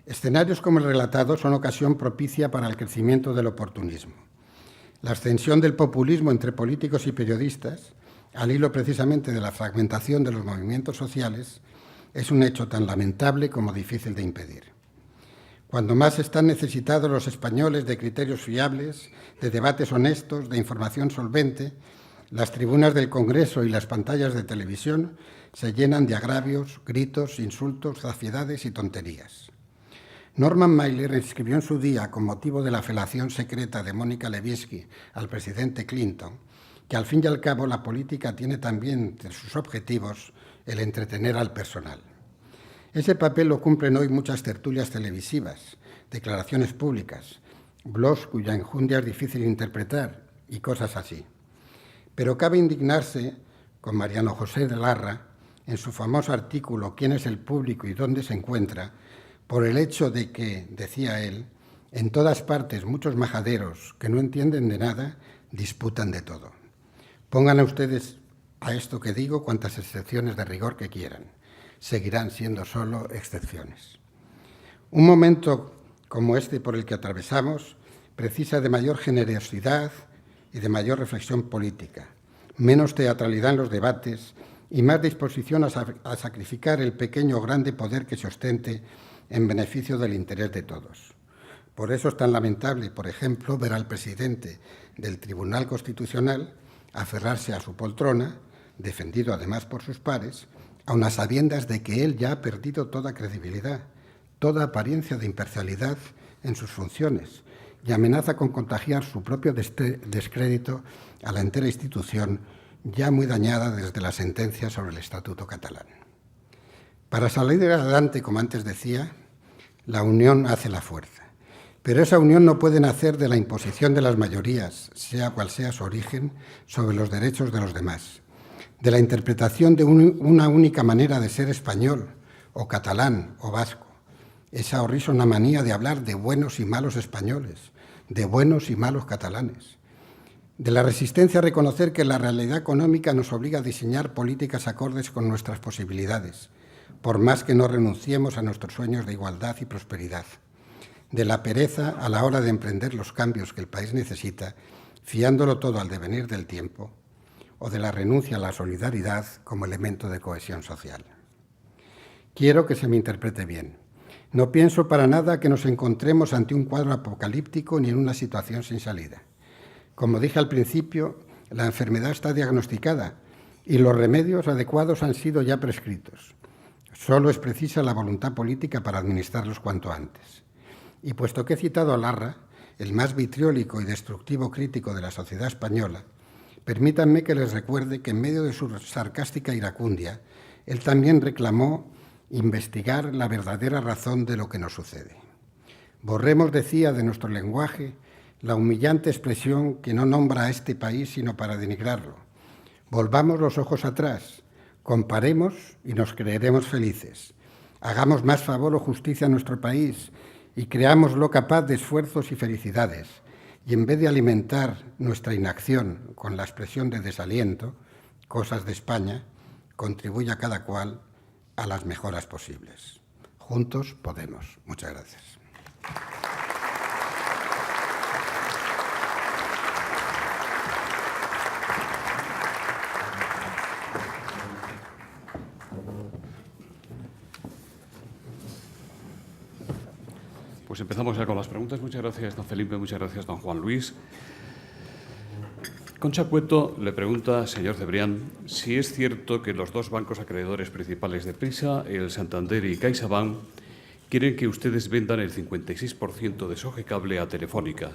Escenarios como el relatado son ocasión propicia para el crecimiento del oportunismo. La ascensión del populismo entre políticos y periodistas, al hilo precisamente de la fragmentación de los movimientos sociales, es un hecho tan lamentable como difícil de impedir. Cuando más están necesitados los españoles de criterios fiables, de debates honestos, de información solvente, las tribunas del Congreso y las pantallas de televisión se llenan de agravios, gritos, insultos, zafiedades y tonterías. Norman Mailer escribió en su día, con motivo de la felación secreta de Mónica Lewinsky al presidente Clinton, que al fin y al cabo la política tiene también entre sus objetivos el entretener al personal. Ese papel lo cumplen hoy muchas tertulias televisivas, declaraciones públicas, blogs cuya enjundia es difícil interpretar y cosas así. Pero cabe indignarse con Mariano José de Larra, en su famoso artículo «¿Quién es el público y dónde se encuentra?», por el hecho de que, decía él, en todas partes muchos majaderos que no entienden de nada disputan de todo. Pongan a ustedes a esto que digo cuantas excepciones de rigor que quieran. Seguirán siendo solo excepciones. Un momento como este por el que atravesamos precisa de mayor generosidad y de mayor reflexión política, menos teatralidad en los debates y más disposición a sacrificar el pequeño o grande poder que se ostente en beneficio del interés de todos. Por eso es tan lamentable, por ejemplo, ver al presidente del Tribunal Constitucional aferrarse a su poltrona, defendido además por sus pares, a unas sabiendas de que él ya ha perdido toda credibilidad, toda apariencia de imparcialidad en sus funciones, y amenaza con contagiar su propio descrédito a la entera institución, ya muy dañada desde la sentencia sobre el Estatuto catalán. Para salir adelante, como antes decía, la unión hace la fuerza. Pero esa unión no puede nacer de la imposición de las mayorías, sea cual sea su origen, sobre los derechos de los demás, de la interpretación de una única manera de ser español, o catalán, o vasco, esa horrísona manía de hablar de buenos y malos españoles, de buenos y malos catalanes, de la resistencia a reconocer que la realidad económica nos obliga a diseñar políticas acordes con nuestras posibilidades, por más que no renunciemos a nuestros sueños de igualdad y prosperidad, de la pereza a la hora de emprender los cambios que el país necesita, fiándolo todo al devenir del tiempo, o de la renuncia a la solidaridad como elemento de cohesión social. Quiero que se me interprete bien. No pienso para nada que nos encontremos ante un cuadro apocalíptico ni en una situación sin salida. Como dije al principio, la enfermedad está diagnosticada y los remedios adecuados han sido ya prescritos. Solo es precisa la voluntad política para administrarlos cuanto antes. Y puesto que he citado a Larra, el más vitriólico y destructivo crítico de la sociedad española, permítanme que les recuerde que en medio de su sarcástica iracundia, él también reclamó investigar la verdadera razón de lo que nos sucede. Borremos, decía, de nuestro lenguaje la humillante expresión que no nombra a este país sino para denigrarlo. Volvamos los ojos atrás, comparemos y nos creeremos felices. Hagamos más favor o justicia a nuestro país y creámoslo capaz de esfuerzos y felicidades, y en vez de alimentar nuestra inacción con la expresión de desaliento, cosas de España, contribuya cada cual a las mejoras posibles. Juntos podemos. Muchas gracias. Pues empezamos ya con las preguntas. Muchas gracias, don Felipe. Muchas gracias, don Juan Luis. Concha Cueto le pregunta, señor Cebrián, si es cierto que los dos bancos acreedores principales de Prisa, el Santander y CaixaBank, quieren que ustedes vendan el 56% de Sogecable a Telefónica.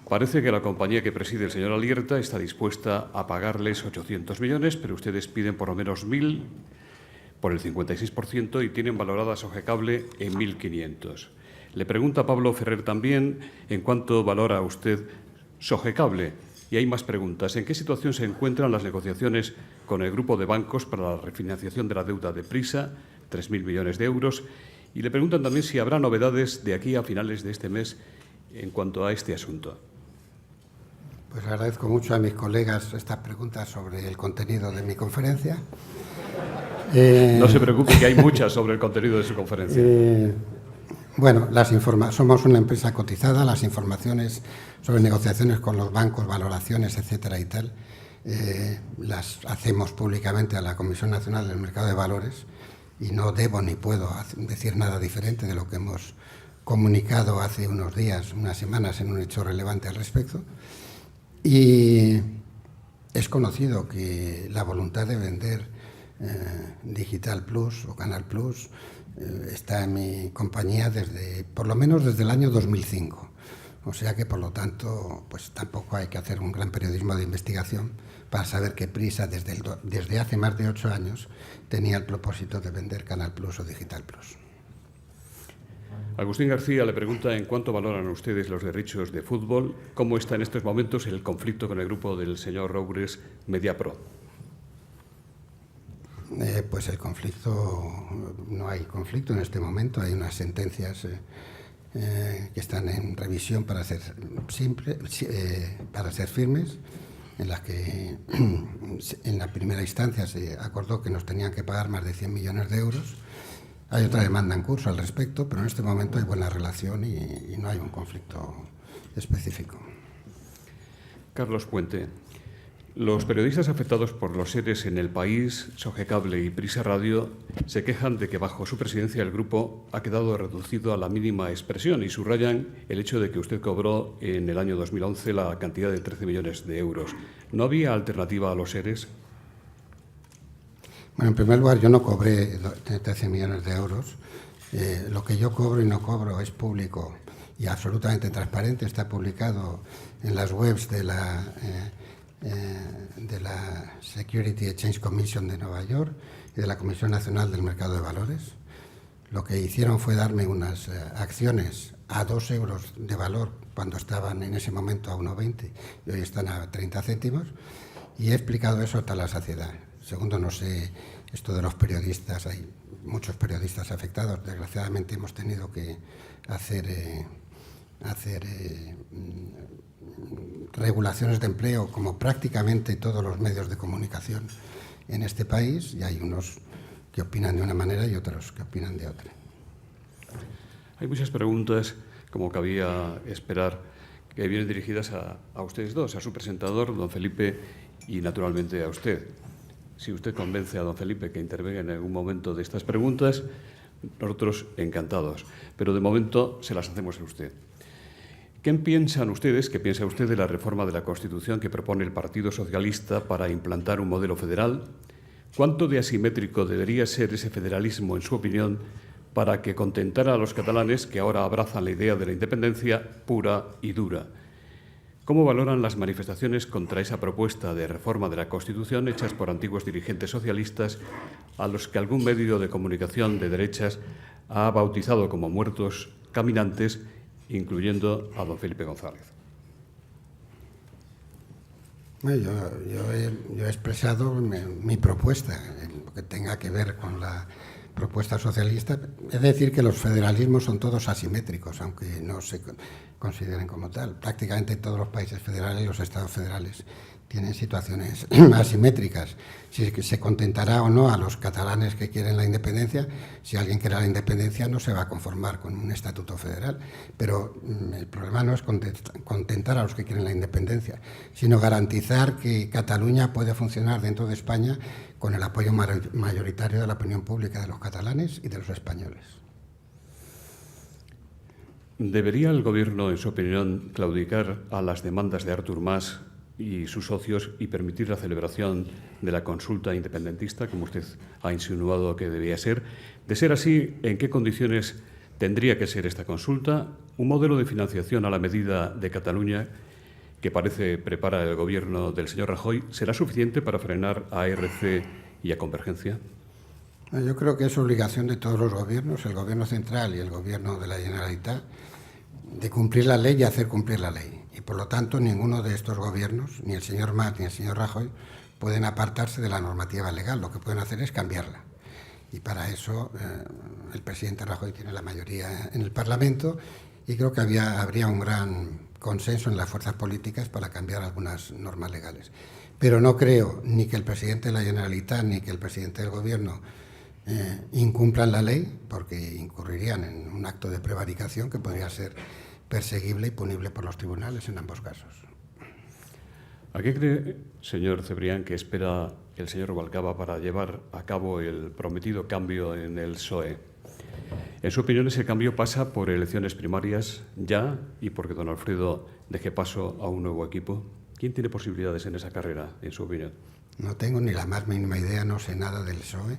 Parece que la compañía que preside el señor Alierta está dispuesta a pagarles 800 millones, pero ustedes piden por lo menos 1.000 por el 56% y tienen valorada Sogecable en 1.500. Le pregunta Pablo Ferrer también en cuánto valora usted Sogecable. Y hay más preguntas. ¿En qué situación se encuentran las negociaciones con el grupo de bancos para la refinanciación de la deuda de Prisa, 3.000 millones de euros? Y le preguntan también si habrá novedades de aquí a finales de este mes en cuanto a este asunto. Pues agradezco mucho a mis colegas estas preguntas sobre el contenido de mi conferencia. No se preocupe, que hay muchas sobre el contenido de su conferencia. Bueno, somos una empresa cotizada, las informaciones sobre negociaciones con los bancos, valoraciones, etcétera y tal, las hacemos públicamente a la Comisión Nacional del Mercado de Valores y no debo ni puedo decir nada diferente de lo que hemos comunicado hace unos días, unas semanas, en un hecho relevante al respecto. Y es conocido que la voluntad de vender Digital Plus o Canal Plus está en mi compañía por lo menos desde el año 2005. O sea que, por lo tanto, pues tampoco hay que hacer un gran periodismo de investigación para saber que Prisa, desde hace más de 8 años, tenía el propósito de vender Canal Plus o Digital Plus. Agustín García le pregunta en cuánto valoran ustedes los derechos de fútbol, cómo está en estos momentos el conflicto con el grupo del señor Roures Mediapro. Pues el conflicto, no hay conflicto en este momento, hay unas sentencias que están en revisión para ser firmes, en las que en la primera instancia se acordó que nos tenían que pagar más de 100 millones de euros. Hay otra demanda en curso al respecto, pero en este momento hay buena relación y no hay un conflicto específico. Carlos Puente. Los periodistas afectados por los EREs en El País, Sogecable y Prisa Radio se quejan de que bajo su presidencia el grupo ha quedado reducido a la mínima expresión y subrayan el hecho de que usted cobró en el año 2011 la cantidad de 13 millones de euros. ¿No había alternativa a los EREs? Bueno, en primer lugar, yo no cobré 13 millones de euros. Lo que yo cobro y no cobro es público y absolutamente transparente. Está publicado en las webs de la Security Exchange Commission de Nueva York y de la Comisión Nacional del Mercado de Valores. Lo que hicieron fue darme unas acciones a 2 euros de valor cuando estaban en ese momento a 1,20 y hoy están a 30 céntimos y he explicado eso hasta la saciedad. Segundo, no sé, esto de los periodistas, hay muchos periodistas afectados. Desgraciadamente hemos tenido que hacer regulaciones de empleo como prácticamente todos los medios de comunicación en este país y hay unos que opinan de una manera y otros que opinan de otra. Hay muchas preguntas, como cabía esperar, que vienen dirigidas a ustedes dos, a su presentador, don Felipe, y naturalmente a usted. Si usted convence a don Felipe que intervenga en algún momento de estas preguntas, nosotros encantados. Pero de momento se las hacemos a usted. ¿Qué piensan ustedes, qué piensa usted de la reforma de la Constitución que propone el Partido Socialista para implantar un modelo federal? ¿Cuánto de asimétrico debería ser ese federalismo, en su opinión, para que contentara a los catalanes que ahora abrazan la idea de la independencia pura y dura? ¿Cómo valoran las manifestaciones contra esa propuesta de reforma de la Constitución hechas por antiguos dirigentes socialistas a los que algún medio de comunicación de derechas ha bautizado como muertos caminantes, incluyendo a don Felipe González? Bueno, yo he expresado mi propuesta en lo que tenga que ver con la propuesta socialista. Es decir, que los federalismos son todos asimétricos, aunque no se consideren como tal. Prácticamente todos los países federales, los estados federales, tienen situaciones asimétricas. Si se contentará o no a los catalanes que quieren la independencia, si alguien quiere la independencia no se va a conformar con un estatuto federal. Pero el problema no es contentar a los que quieren la independencia, sino garantizar que Cataluña puede funcionar dentro de España con el apoyo mayoritario de la opinión pública de los catalanes y de los españoles. ¿Debería el Gobierno, en su opinión, claudicar a las demandas de Artur Mas y sus socios y permitir la celebración de la consulta independentista, como usted ha insinuado que debía ser? De ser así, ¿en qué condiciones tendría que ser esta consulta? ¿Un modelo de financiación a la medida de Cataluña que parece preparar el Gobierno del señor Rajoy será suficiente para frenar a ARC y a Convergencia? Yo creo que es obligación de todos los gobiernos, el Gobierno central y el Gobierno de la Generalitat, de cumplir la ley y hacer cumplir la ley. Y por lo tanto, ninguno de estos gobiernos, ni el señor Mas ni el señor Rajoy, pueden apartarse de la normativa legal. Lo que pueden hacer es cambiarla. Y para eso el presidente Rajoy tiene la mayoría en el Parlamento y creo que habría un gran consenso en las fuerzas políticas para cambiar algunas normas legales. Pero no creo ni que el presidente de la Generalitat ni que el presidente del Gobierno incumplan la ley, porque incurrirían en un acto de prevaricación que podría ser perseguible y punible por los tribunales en ambos casos. ¿A qué cree, señor Cebrián, que espera el señor Rubalcaba para llevar a cabo el prometido cambio en el PSOE? En su opinión, ese cambio pasa por elecciones primarias ya y porque don Alfredo deje paso a un nuevo equipo. ¿Quién tiene posibilidades en esa carrera, en su opinión? No tengo ni la más mínima idea, no sé nada del PSOE.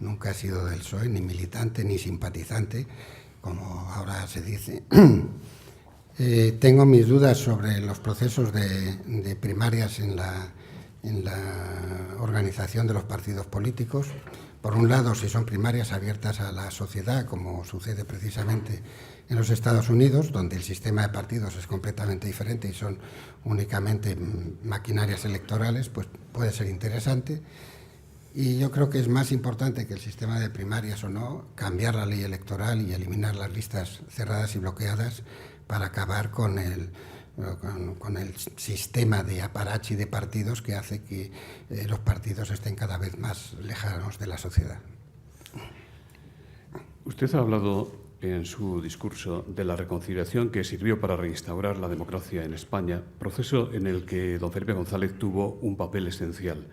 Nunca he sido del PSOE, ni militante, ni simpatizante, como ahora se dice. Tengo mis dudas sobre los procesos de primarias en la organización de los partidos políticos. Por un lado, si son primarias abiertas a la sociedad, como sucede precisamente en los Estados Unidos, donde el sistema de partidos es completamente diferente y son únicamente maquinarias electorales, pues puede ser interesante. Y yo creo que es más importante que el sistema de primarias o no, cambiar la ley electoral y eliminar las listas cerradas y bloqueadas para acabar con el sistema de aparachi de partidos que hace que los partidos estén cada vez más lejanos de la sociedad. Usted ha hablado en su discurso de la reconciliación que sirvió para reinstaurar la democracia en España, proceso en el que don Felipe González tuvo un papel esencial.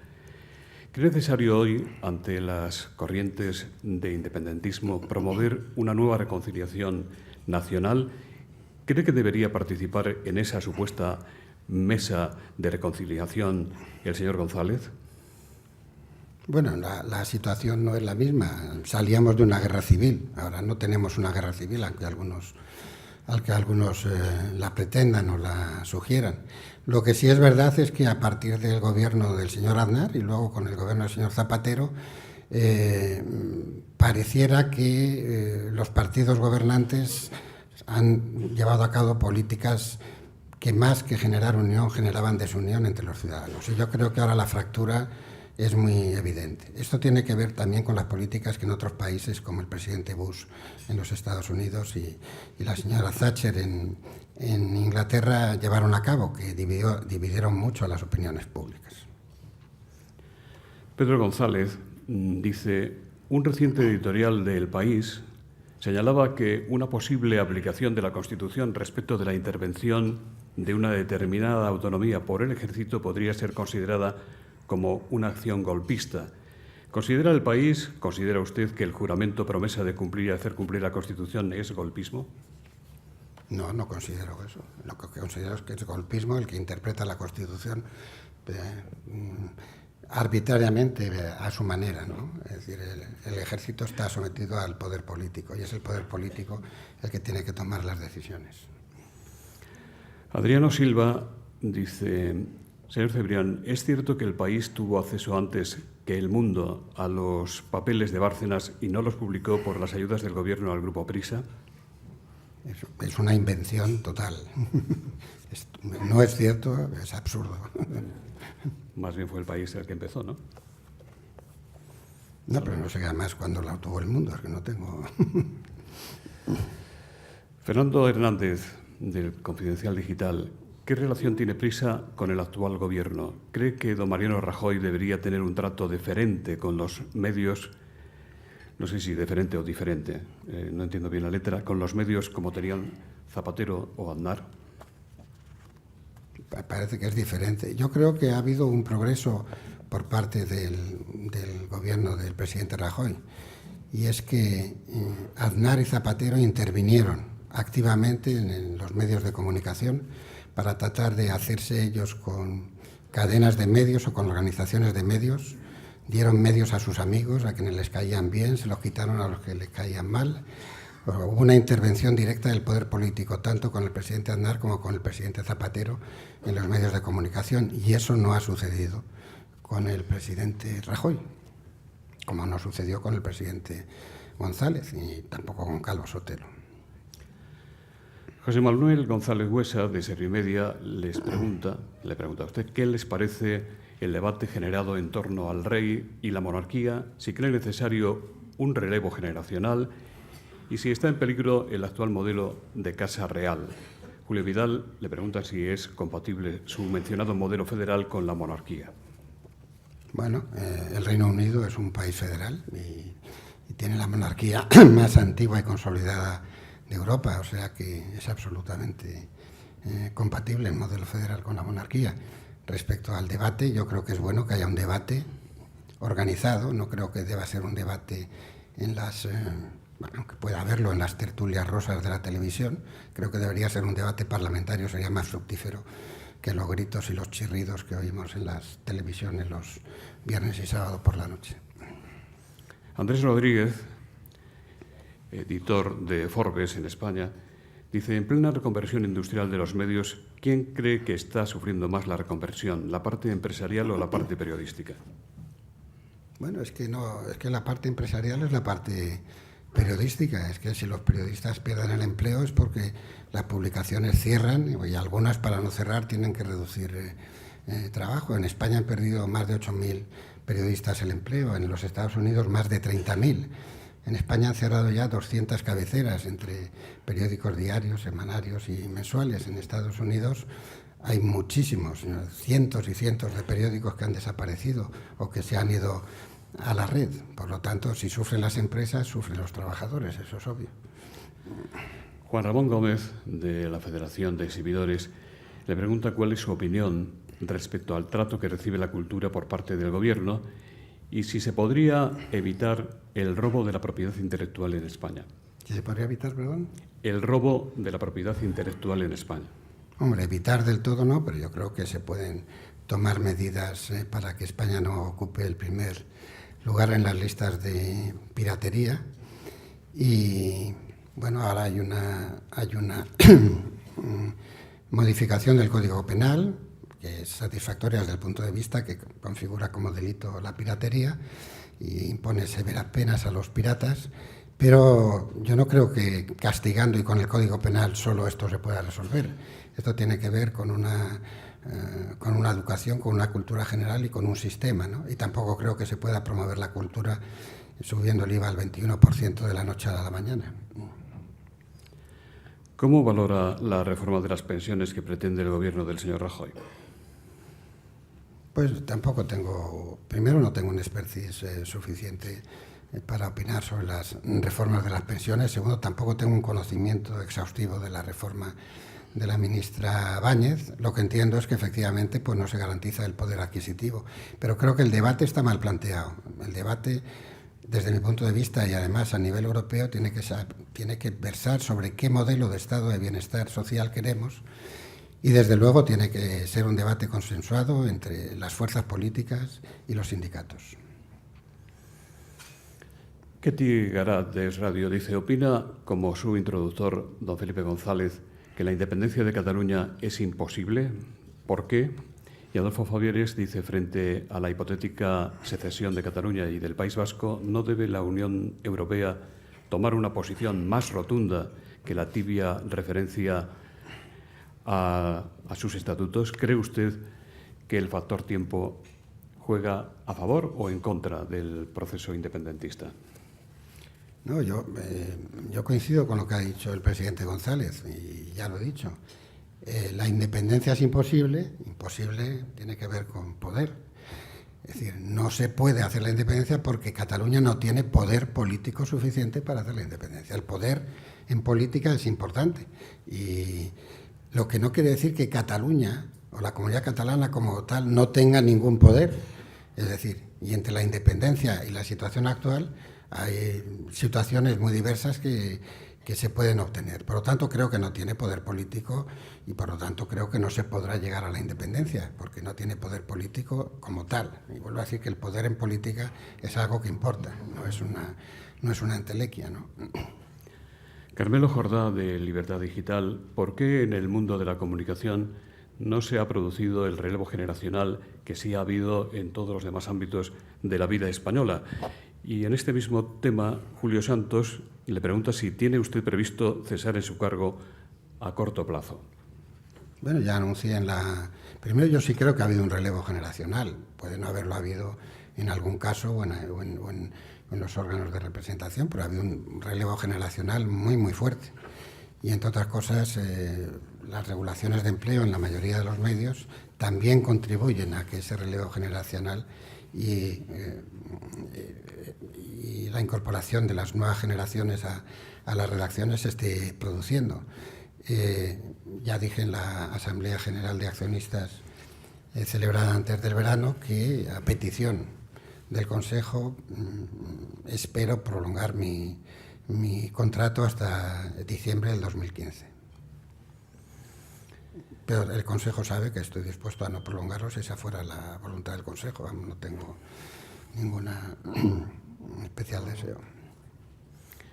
¿Cree necesario hoy, ante las corrientes de independentismo, promover una nueva reconciliación nacional? ¿Cree que debería participar en esa supuesta mesa de reconciliación el señor González? Bueno, la situación no es la misma. Salíamos de una guerra civil. Ahora no tenemos una guerra civil, aunque algunos la pretendan o la sugieran. Lo que sí es verdad es que a partir del gobierno del señor Aznar y luego con el gobierno del señor Zapatero, pareciera que los partidos gobernantes han llevado a cabo políticas que más que generar unión, generaban desunión entre los ciudadanos. Y yo creo que ahora la fractura es muy evidente. Esto tiene que ver también con las políticas que en otros países, como el presidente Bush en los Estados Unidos y la señora Thatcher en Inglaterra, llevaron a cabo, que dividieron mucho a las opiniones públicas. Pedro González dice, un reciente editorial de El País señalaba que una posible aplicación de la Constitución respecto de la intervención de una determinada autonomía por el Ejército podría ser considerada como una acción golpista. ¿Considera El País, considera usted que el juramento promesa de cumplir y hacer cumplir la Constitución es golpismo? No, no considero eso. Lo que considero es que es golpismo el que interpreta la Constitución arbitrariamente a su manera, ¿no? Es decir, el Ejército está sometido al poder político y es el poder político el que tiene que tomar las decisiones. Adriano Silva dice, señor Cebrián, ¿es cierto que El País tuvo acceso antes que El Mundo a los papeles de Bárcenas y no los publicó por las ayudas del Gobierno al Grupo Prisa? Es una invención total. No es cierto, es absurdo. Más bien fue El País el que empezó, ¿no? No, pero no sé además cuándo la tuvo el mundo, es que no tengo... Fernando Hernández, del Confidencial Digital, ¿qué relación tiene Prisa con el actual gobierno? ¿Cree que don Mariano Rajoy debería tener un trato deferente con los medios? No sé si deferente o diferente, no entiendo bien la letra, con los medios como tenían Zapatero o Aznar. Parece que es diferente. Yo creo que ha habido un progreso por parte del gobierno del presidente Rajoy, y es que Aznar y Zapatero intervinieron activamente en los medios de comunicación para tratar de hacerse ellos con cadenas de medios o con organizaciones de medios. Dieron medios a sus amigos, a quienes les caían bien, se los quitaron a los que les caían mal. Hubo una intervención directa del poder político, tanto con el presidente Aznar como con el presidente Zapatero en los medios de comunicación, y eso no ha sucedido con el presidente Rajoy, como no sucedió con el presidente González y tampoco con Calvo Sotelo. José Manuel González Huesa, de Servimedia, le pregunta a usted qué les parece el debate generado en torno al rey y la monarquía, si cree necesario un relevo generacional y si está en peligro el actual modelo de Casa Real. Julio Vidal le pregunta si es compatible su mencionado modelo federal con la monarquía. Bueno, el Reino Unido es un país federal y tiene la monarquía más antigua y consolidada de Europa, o sea que es absolutamente compatible el modelo federal con la monarquía. Respecto al debate, yo creo que es bueno que haya un debate organizado, no creo que deba ser un debate en las... Bueno, que pueda haberlo en las tertulias rosas de la televisión, creo que debería ser un debate parlamentario, sería más fructífero que los gritos y los chirridos que oímos en las televisiones los viernes y sábado por la noche. Andrés Rodríguez, editor de Forbes en España, dice, en plena reconversión industrial de los medios, ¿quién cree que está sufriendo más la reconversión, la parte empresarial o la parte periodística? Bueno, es que la parte empresarial es la parte periodística. Es que si los periodistas pierden el empleo es porque las publicaciones cierran y algunas, para no cerrar, tienen que reducir trabajo. En España han perdido más de 8.000 periodistas el empleo, en los Estados Unidos más de 30.000. En España han cerrado ya 200 cabeceras entre periódicos diarios, semanarios y mensuales. En Estados Unidos hay muchísimos, cientos y cientos de periódicos que han desaparecido o que se han ido a la red. Por lo tanto, si sufren las empresas, sufren los trabajadores, eso es obvio. Juan Ramón Gómez, de la Federación de Exhibidores, le pregunta cuál es su opinión respecto al trato que recibe la cultura por parte del Gobierno y si se podría evitar el robo de la propiedad intelectual en España. ¿Si se podría evitar, perdón? El robo de la propiedad intelectual en España. Hombre, evitar del todo no, pero yo creo que se pueden tomar medidas para que España no ocupe el primer lugar en las listas de piratería. Y bueno, ahora hay una modificación del Código Penal que es satisfactoria desde el punto de vista que configura como delito la piratería y impone severas penas a los piratas, pero yo no creo que castigando y con el Código Penal solo esto se pueda resolver. Esto tiene que ver con una educación, con una cultura general y con un sistema, ¿no? Y tampoco creo que se pueda promover la cultura subiendo el IVA al 21% de la noche a la mañana. ¿Cómo valora la reforma de las pensiones que pretende el Gobierno del señor Rajoy? Pues tampoco primero no tengo un expertise suficiente para opinar sobre las reformas de las pensiones. Segundo, tampoco tengo un conocimiento exhaustivo de la reforma de la ministra Báñez. Lo que entiendo es que efectivamente pues no se garantiza el poder adquisitivo. Pero creo que el debate está mal planteado. El debate, desde mi punto de vista y además a nivel europeo, tiene que versar sobre qué modelo de estado de bienestar social queremos. Y desde luego tiene que ser un debate consensuado entre las fuerzas políticas y los sindicatos. Ketty Garat, de Es Radio, dice, opina, como su introductor, don Felipe González, que la independencia de Cataluña es imposible. ¿Por qué? Y Adolfo Favieres dice, frente a la hipotética secesión de Cataluña y del País Vasco, ¿no debe la Unión Europea tomar una posición más rotunda que la tibia referencia a sus estatutos? ¿Cree usted que el factor tiempo juega a favor o en contra del proceso independentista. No, yo coincido con lo que ha dicho el presidente González, y ya lo he dicho. La independencia es imposible tiene que ver con poder. Es decir, no se puede hacer la independencia porque Cataluña no tiene poder político suficiente para hacer la independencia. El poder en política es importante, y lo que no quiere decir que Cataluña o la comunidad catalana como tal no tenga ningún poder. Es decir, y entre la independencia y la situación actual hay situaciones muy diversas que se pueden obtener. Por lo tanto, creo que no tiene poder político y, por lo tanto, creo que no se podrá llegar a la independencia, porque no tiene poder político como tal. Y vuelvo a decir que el poder en política es algo que importa, no es una entelequia, ¿no? Carmelo Jordá, de Libertad Digital, ¿por qué en el mundo de la comunicación no se ha producido el relevo generacional que sí ha habido en todos los demás ámbitos de la vida española? Y en este mismo tema, Julio Santos le pregunta si tiene usted previsto cesar en su cargo a corto plazo. Bueno, ya anuncié Primero, yo sí creo que ha habido un relevo generacional. Puede no haberlo habido en algún caso o en los órganos de representación, pero ha habido un relevo generacional muy, muy fuerte. Y, entre otras cosas, las regulaciones de empleo en la mayoría de los medios también contribuyen a que ese relevo generacional y la incorporación de las nuevas generaciones a las redacciones se esté produciendo. Ya dije en la Asamblea General de Accionistas celebrada antes del verano que, a petición del Consejo, espero prolongar mi contrato hasta diciembre del 2015. Pero el Consejo sabe que estoy dispuesto a no prolongarlo si esa fuera la voluntad del Consejo. No tengo ninguna especial deseo.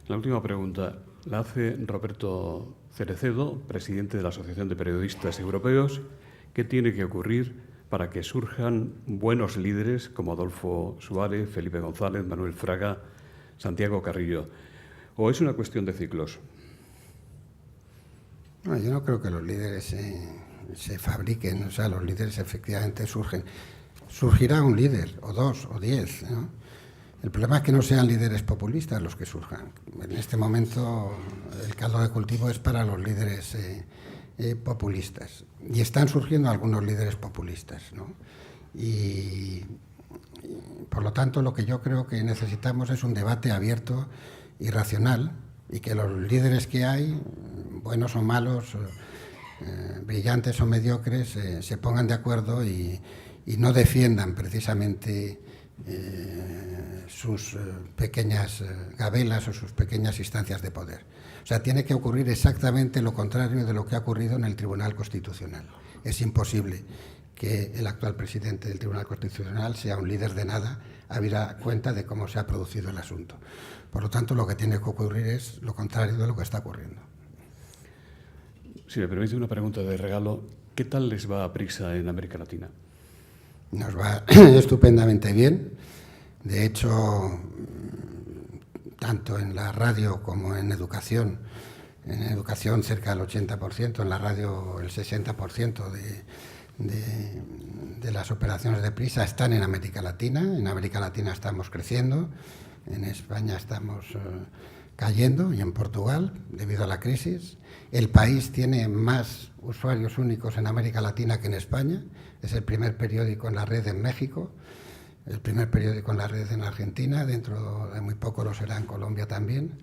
La última pregunta la hace Roberto Cerecedo, presidente de la Asociación de Periodistas Europeos. ¿Qué tiene que ocurrir para que surjan buenos líderes como Adolfo Suárez, Felipe González, Manuel Fraga, Santiago Carrillo? ¿O es una cuestión de ciclos? No, yo no creo que los líderes se fabriquen. O sea, los líderes efectivamente surgen. Surgirá un líder, o dos, o 10, ¿no? El problema es que no sean líderes populistas los que surjan. En este momento el caldo de cultivo es para los líderes populistas. Y están surgiendo algunos líderes populistas, ¿no? Y por lo tanto, lo que yo creo que necesitamos es un debate abierto y racional, y que los líderes que hay, buenos o malos, brillantes o mediocres, se pongan de acuerdo y no defiendan precisamente sus pequeñas gabelas o sus pequeñas instancias de poder. O sea, tiene que ocurrir exactamente lo contrario de lo que ha ocurrido en el Tribunal Constitucional. Es imposible que el actual presidente del Tribunal Constitucional sea un líder de nada, habida cuenta de cómo se ha producido el asunto. Por lo tanto, lo que tiene que ocurrir es lo contrario de lo que está ocurriendo. Si me permite una pregunta de regalo, ¿qué tal les va a Prisa en América Latina? Nos va estupendamente bien. De hecho, tanto en la radio como en educación cerca del 80%, en la radio el 60% de las operaciones de Prisa están en América Latina. En América Latina estamos creciendo, en España estamos cayendo, y en Portugal, debido a la crisis. El país tiene más usuarios únicos en América Latina que en España. Es el primer periódico en la red en México, el primer periódico en la red en Argentina, dentro de muy poco lo será en Colombia también.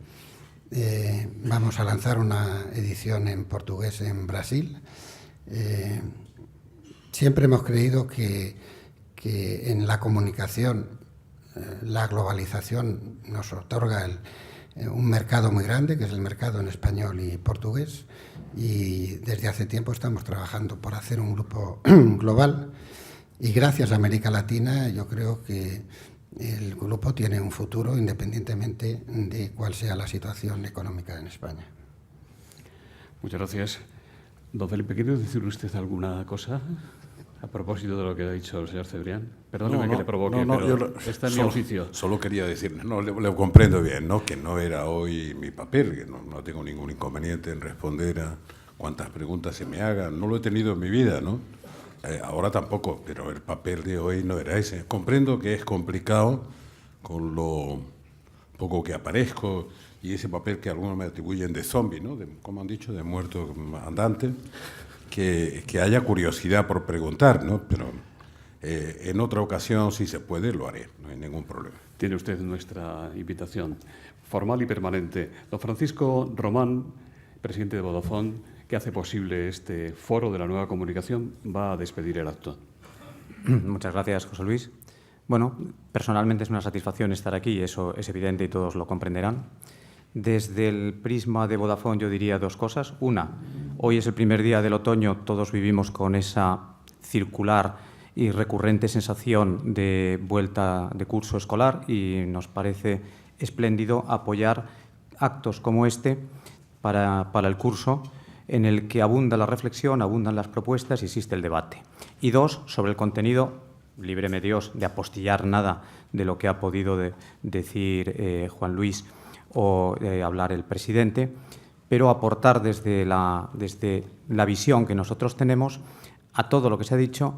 Vamos a lanzar una edición en portugués en Brasil. Siempre hemos creído que en la comunicación la globalización nos otorga un mercado muy grande, que es el mercado en español y portugués, y desde hace tiempo estamos trabajando por hacer un grupo global, y gracias a América Latina yo creo que el grupo tiene un futuro independientemente de cuál sea la situación económica en España. Muchas gracias. Don Felipe, ¿quiere decir usted alguna cosa a propósito de lo que ha dicho el señor Cebrián? Perdóneme que le provoque, pero está en mi oficio. Solo quería decir, le comprendo bien, ¿no? Que no era hoy mi papel, que no tengo ningún inconveniente en responder a cuantas preguntas se me hagan. No lo he tenido en mi vida, ¿no? Ahora tampoco, pero el papel de hoy no era ese. Comprendo que es complicado con lo poco que aparezco y ese papel que algunos me atribuyen de zombie, ¿no? Como han dicho, de muerto andante, que haya curiosidad por preguntar, ¿no? Pero en otra ocasión, si se puede, lo haré, no hay ningún problema. Tiene usted nuestra invitación formal y permanente. Don Francisco Román, presidente de Vodafone, que hace posible este foro de la nueva comunicación, va a despedir el acto. Muchas gracias, José Luis. Bueno, personalmente es una satisfacción estar aquí, eso es evidente y todos lo comprenderán. Desde el prisma de Vodafone yo diría dos cosas. Una, hoy es el primer día del otoño, todos vivimos con esa circular y recurrente sensación de vuelta de curso escolar y nos parece espléndido apoyar actos como este para el curso en el que abunda la reflexión, abundan las propuestas y existe el debate. Y dos, sobre el contenido, líbreme Dios de apostillar nada de lo que ha podido decir Juan Luis o hablar el presidente, pero aportar desde la visión que nosotros tenemos a todo lo que se ha dicho,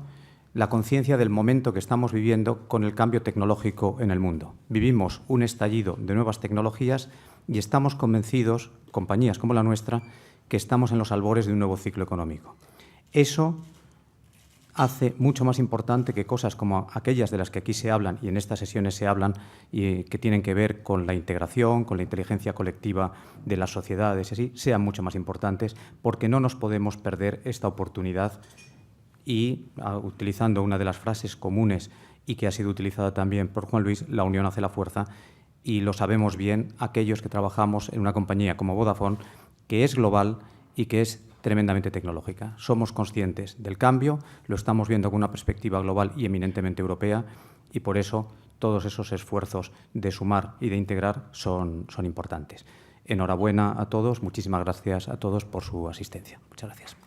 la conciencia del momento que estamos viviendo con el cambio tecnológico en el mundo. Vivimos un estallido de nuevas tecnologías y estamos convencidos, compañías como la nuestra, que estamos en los albores de un nuevo ciclo económico. Eso hace mucho más importante que cosas como aquellas de las que aquí se hablan y en estas sesiones se hablan y que tienen que ver con la integración, con la inteligencia colectiva de las sociedades, y así, sean mucho más importantes, porque no nos podemos perder esta oportunidad y, utilizando una de las frases comunes y que ha sido utilizada también por Juan Luis, la unión hace la fuerza, y lo sabemos bien aquellos que trabajamos en una compañía como Vodafone, que es global y que es tremendamente tecnológica. Somos conscientes del cambio, lo estamos viendo con una perspectiva global y eminentemente europea, y por eso todos esos esfuerzos de sumar y de integrar son importantes. Enhorabuena a todos, muchísimas gracias a todos por su asistencia. Muchas gracias.